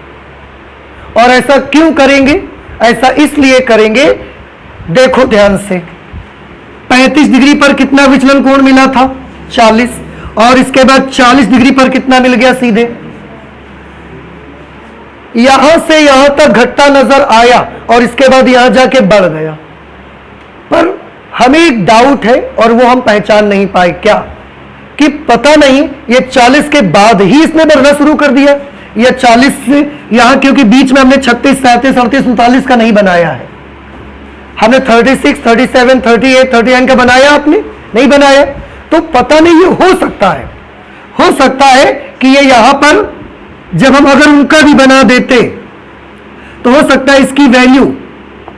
और ऐसा क्यों करेंगे, ऐसा इसलिए करेंगे, देखो ध्यान से। 35 डिग्री पर कितना विचलन कोण मिला था 40, और इसके बाद 40 डिग्री पर कितना मिल गया, सीधे यहां से यहां तक घटता नजर आया और इसके बाद यहां जाके बढ़ गया। पर हमें एक डाउट है और वो हम पहचान नहीं पाए, क्या कि पता नहीं ये 40 के बाद ही इसने बढ़ना शुरू कर दिया, या 40 से यहां, क्योंकि बीच में हमने 36, 37, 38, 39 का नहीं बनाया है, हमने 36, 37, 38, 39 का बनाया, आपने नहीं बनाया, तो पता नहीं ये हो सकता है कि ये यहां पर जब हम अगर उनका भी बना देते तो हो सकता है इसकी वैल्यू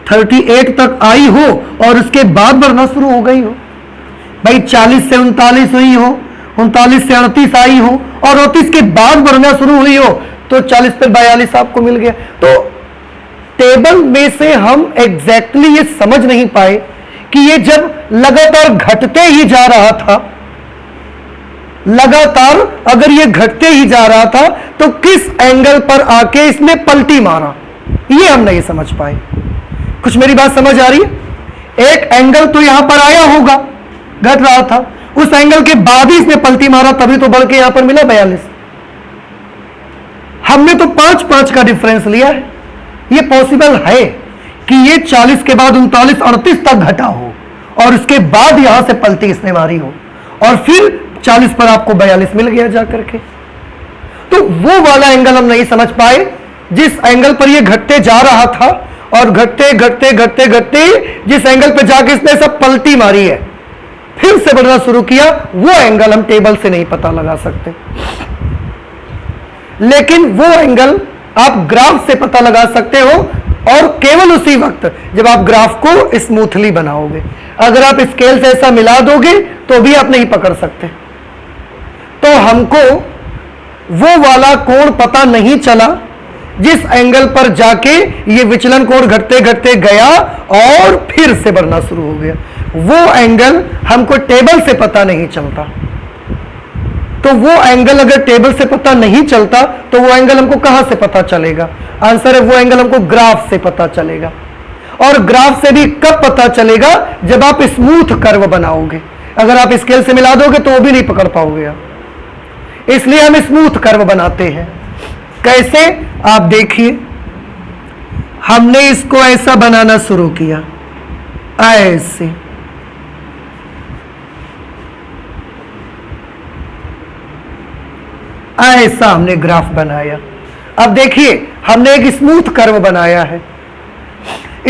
38 तक आई हो और उसके बाद बढ़ना शुरू हो गई हो। भाई 40 से 39 हुई हो, 39 से 38 आई हो और 38 के बाद बढ़ना शुरू हुई हो, तो 40 पर 42 आपको मिल गया। तो टेबल में से हम एग्जैक्टली ये समझ नहीं पाए कि ये जब लगातार घटते ही जा रहा था, लगातार अगर ये घटते ही जा रहा था तो किस एंगल पर आके इसने पलटी मारा, ये हम नहीं समझ पाए। कुछ मेरी बात समझ आ रही है? एक एंगल तो यहां पर आया होगा, घट रहा था, उस एंगल के बाद ही इसने पलटी मारा, तभी तो बढ़ के यहां पर मिला 42। हमने तो 5-5 का डिफरेंस लिया है। ये पॉसिबल है कि ये 40 के बाद 39, 38 तक घटा हो और उसके बाद यहां से पलटी इसने मारी हो और फिर 40 पर आपको 42 मिल गया जाकर के। तो वो वाला एंगल हम नहीं समझ पाए जिस एंगल पर ये घटते जा रहा था और घटते घटते घटते घटते जिस एंगल पर जाके इसने सब पलटी मारी है, फिर से बढ़ना शुरू किया, वो एंगल हम टेबल से नहीं पता लगा सकते। लेकिन वो एंगल आप ग्राफ से पता लगा सकते हो, और केवल उसी वक्त जब आप ग्राफ को स्मूथली बनाओगे। अगर आप स्केल से ऐसा मिला दोगे तो भी आप नहीं पकड़ सकते। तो हमको वो वाला कोण पता नहीं चला जिस एंगल पर जाके ये विचलन कोण घटते घटते गया और फिर से बढ़ना शुरू हो गया। वो एंगल हमको टेबल से पता नहीं चलता। तो वो एंगल अगर टेबल से पता नहीं चलता तो वो एंगल हमको कहां से पता चलेगा? आंसर है वो एंगल हमको ग्राफ से पता चलेगा। और ग्राफ से भी कब पता चलेगा? जब आप स्मूथ कर्व बनाओगे। अगर आप स्केल से मिला दोगे तो वो भी नहीं पकड़ पाओगे आप। इसलिए हम स्मूथ कर्व बनाते हैं। कैसे? आप देखिए, हमने इसको ऐसा बनाना शुरू किया, ऐसे, ऐसा हमने ग्राफ बनाया। अब देखिए, हमने एक स्मूथ कर्व बनाया है।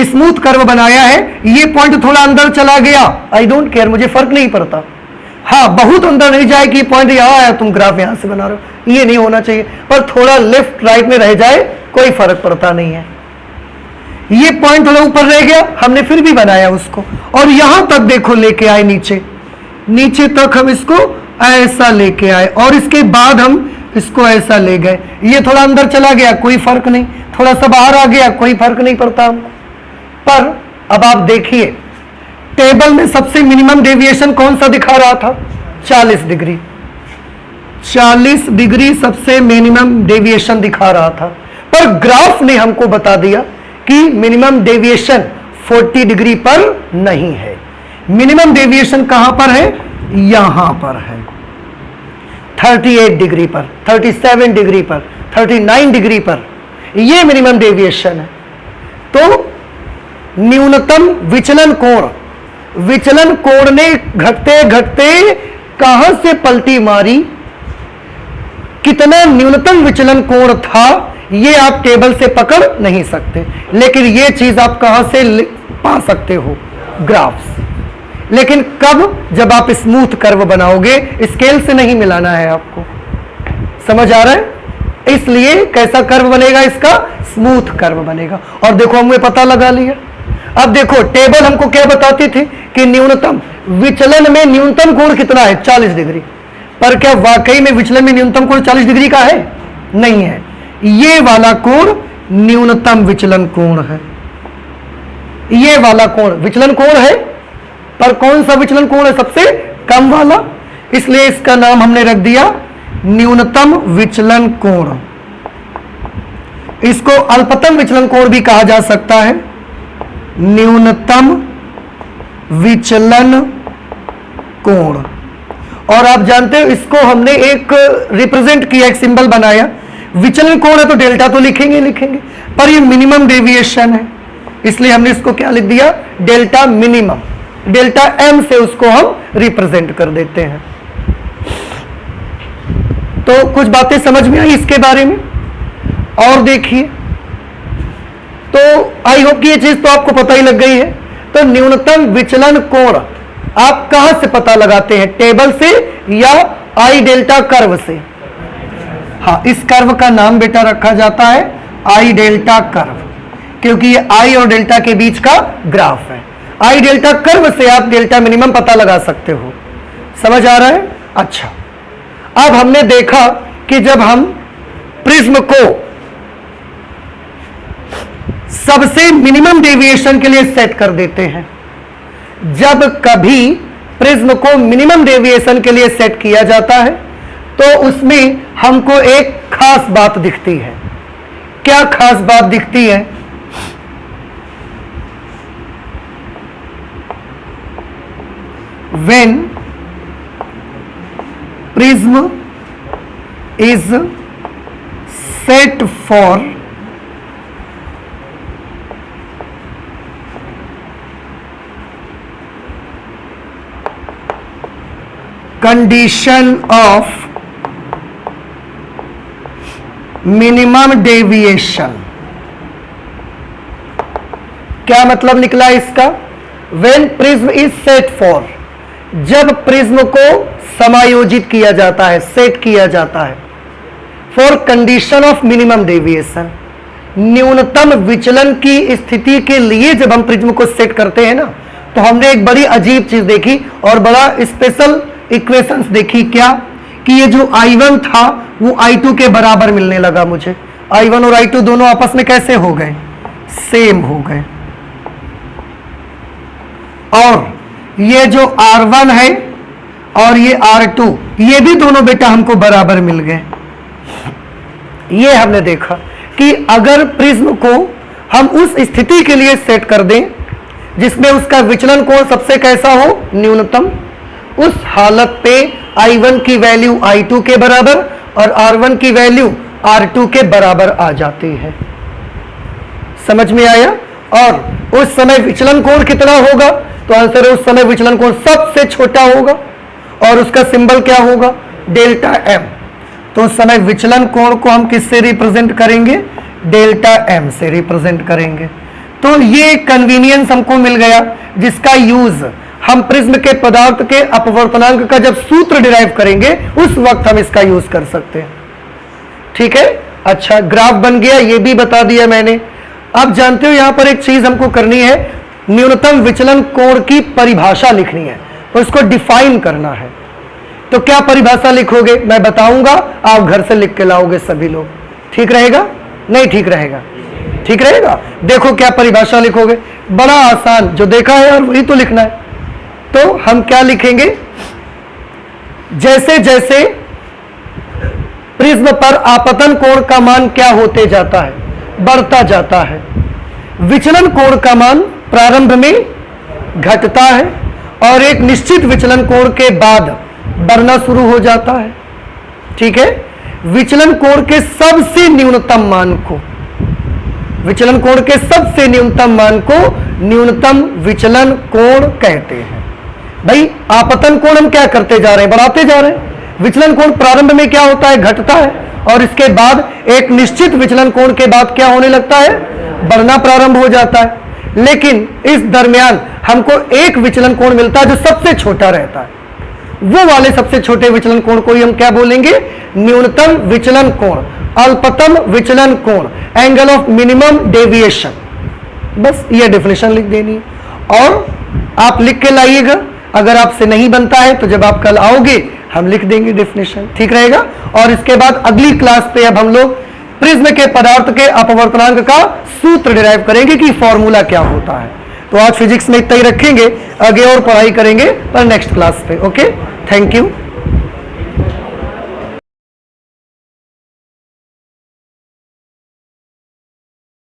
स्मूथ कर्व बनाया है, ये पॉइंट थोड़ा अंदर चला गया, आई डोंट केयर, मुझे फर्क नहीं पड़ता। हाँ, बहुत अंदर नहीं जाए कि पॉइंट यहां आया, तुम ग्राफ यहां से बना रहे हो, ये नहीं होना चाहिए। पर थोड़ा लेफ्ट राइट में रह जाए कोई फर्क पड़ता नहीं है। ये पॉइंट थोड़ा ऊपर रह गया, हमने फिर भी बनाया उसको, और यहां तक देखो लेके आए, नीचे नीचे तक हम इसको ऐसा लेके आए और इसके बाद हम इसको ऐसा ले गए। ये थोड़ा अंदर चला गया, कोई फर्क नहीं, थोड़ा सा बाहर आ गया, कोई फर्क नहीं पड़ता हमको। पर अब आप देखिए, टेबल में सबसे मिनिमम डेविएशन कौन सा दिखा रहा था? 40 डिग्री। 40 डिग्री सबसे मिनिमम डेविएशन दिखा रहा था, पर ग्राफ ने हमको बता दिया कि मिनिमम डेविएशन 40 डिग्री पर नहीं है। मिनिमम डेविएशन कहां पर है? यहां पर है, 38 डिग्री पर, 37 डिग्री पर, 39 डिग्री पर, यह मिनिमम डेविएशन है। तो न्यूनतम विचलन कोण, विचलन कोण ने घटते घटते कहां से पलटी मारी, कितना न्यूनतम विचलन कोण था, यह आप टेबल से पकड़ नहीं सकते। लेकिन यह चीज आप कहां से पा सकते हो? ग्राफ से। लेकिन कब? जब आप स्मूथ कर्व बनाओगे, स्केल से नहीं मिलाना है आपको। समझ आ रहा है? इसलिए कैसा कर्व बनेगा इसका? स्मूथ कर्व बनेगा। और देखो, हमें पता लगा लिया। अब देखो, टेबल हमको क्या बताती थी कि न्यूनतम विचलन में न्यूनतम कोण कितना है? 40 डिग्री। पर क्या वाकई में विचलन में न्यूनतम कोण 40 डिग्री का है? नहीं है। ये वाला कोण न्यूनतम विचलन कोण है। ये वाला कोण विचलन कोण है, पर कौन सा विचलन कोण है? सबसे कम वाला। इसलिए इसका नाम हमने रख दिया न्यूनतम विचलन कोण। इसको अल्पतम विचलन कोण भी कहा जा सकता है। न्यूनतम विचलन कोण। और आप जानते हो, इसको हमने एक रिप्रेजेंट किया, एक सिंबल बनाया। विचलन कोण है तो डेल्टा तो लिखेंगे लिखेंगे, पर ये मिनिमम डेविएशन है, इसलिए हमने इसको क्या लिख दिया? Delta minimum. डेल्टा एम से उसको हम रिप्रेजेंट कर देते हैं। तो कुछ बातें समझ में आई इसके बारे में। और देखिए, तो आई होप कि ये चीज तो आपको पता ही लग गई है। तो न्यूनतम विचलन कोण आप कहां से पता लगाते हैं, टेबल से या आई डेल्टा कर्व से? हाँ, इस कर्व का नाम बेटा रखा जाता है आई डेल्टा कर्व, क्योंकि ये आई और डेल्टा के बीच का ग्राफ है। आई डेल्टा कर्व से आप डेल्टा मिनिमम पता लगा सकते हो। समझ आ रहा है? अच्छा, अब हमने देखा कि जब हम प्रिज्म को सबसे मिनिमम डेविएशन के लिए सेट कर देते हैं, जब कभी प्रिज्म को मिनिमम डेविएशन के लिए सेट किया जाता है तो उसमें हमको एक खास बात दिखती है। क्या खास बात दिखती है? When prism is set for condition of minimum deviation, क्या मतलब निकला इसका? When prism is set for, जब प्रिज्म को समायोजित किया जाता है, सेट किया जाता है, for condition of minimum deviation, न्यूनतम विचलन की स्थिति के लिए जब हम प्रिज्म को सेट करते हैं ना, तो हमने एक बड़ी अजीब चीज देखी और बड़ा स्पेशल इक्वेशंस देखी। क्या कि ये जो I1 था वो I2 के बराबर मिलने लगा मुझे। I1 और I2 दोनों आपस में कैसे हो गए? सेम हो गए। और ये जो R1 है और ये R2, ये भी दोनों बेटा हमको बराबर मिल गए। ये हमने देखा कि अगर प्रिज्म को हम उस स्थिति के लिए सेट कर दें जिसमें उसका विचलन कोण सबसे कैसा हो? न्यूनतम, उस हालत पे I1 की वैल्यू I2 के बराबर और R1 की वैल्यू R2 के बराबर आ जाती है। समझ में आया? और उस समय विचलन कोण कितना होगा? तो आंसर है उस समय विचलन कोण सबसे छोटा होगा और उसका सिंबल क्या होगा? Delta M. तो उस समय विचलन कोण को हम किससे रिप्रेजेंट करेंगे? डेल्टा एम से रिप्रेजेंट करेंगे। तो ये कन्वीनियंस हमको मिल गया जिसका यूज हम प्रिज्म के पदार्थ के अपवर्तनांक का जब सूत्र डिराइव करेंगे उस वक्त हम इसका यूज कर सकते हैं। ठीक है? अच्छा, ग्राफ बन गया, ये भी बता दिया मैंने। अब जानते हो यहां पर एक चीज हमको करनी है, न्यूनतम विचलन कोण की परिभाषा लिखनी है, तो इसको डिफाइन करना है। तो क्या परिभाषा लिखोगे? मैं बताऊंगा, आप घर से लिख के लाओगे सभी लोग। ठीक रहेगा? नहीं ठीक रहेगा? ठीक रहेगा। देखो क्या परिभाषा लिखोगे, बड़ा आसान, जो देखा है और वही तो लिखना है। तो हम क्या लिखेंगे? जैसे जैसे प्रिज्म पर आपतन कोण का मान क्या होते जाता है? बढ़ता जाता है। विचलन कोण का मान प्रारंभ में घटता है और एक निश्चित विचलन कोण के बाद बढ़ना शुरू हो जाता है। ठीक है? विचलन कोण के सबसे न्यूनतम मान को, विचलन कोण के सबसे न्यूनतम मान को न्यूनतम विचलन कोण कहते हैं। भाई आपतन कोण हम क्या करते जा रहे हैं? बढ़ाते जा रहे हैं। विचलन कोण प्रारंभ में क्या होता है? घटता है और इसके बाद एक निश्चित विचलन कोण के बाद क्या होने लगता है? बढ़ना प्रारंभ हो जाता है। लेकिन इस दरमियान हमको एक विचलन कोण मिलता है जो सबसे छोटा रहता है। वो वाले सबसे छोटे विचलन कोण को ही हम क्या बोलेंगे? न्यूनतम विचलन कोण, अल्पतम विचलन कोण, एंगल ऑफ मिनिमम डेविएशन। बस ये डेफिनेशन लिख देनी है और आप लिख के लाइएगा। अगर आपसे नहीं बनता है तो जब आप कल आओगे हम लिख देंगे डेफिनेशन। ठीक रहेगा? और इसके बाद अगली क्लास पे अब हम लोग प्रिज्म के पदार्थ के अपवर्तनांक का सूत्र डिराइव करेंगे कि फॉर्मूला क्या होता है। तो आज फिजिक्स में इतना ही रखेंगे, आगे और पढ़ाई करेंगे पर नेक्स्ट क्लास पे। Okay, thank you.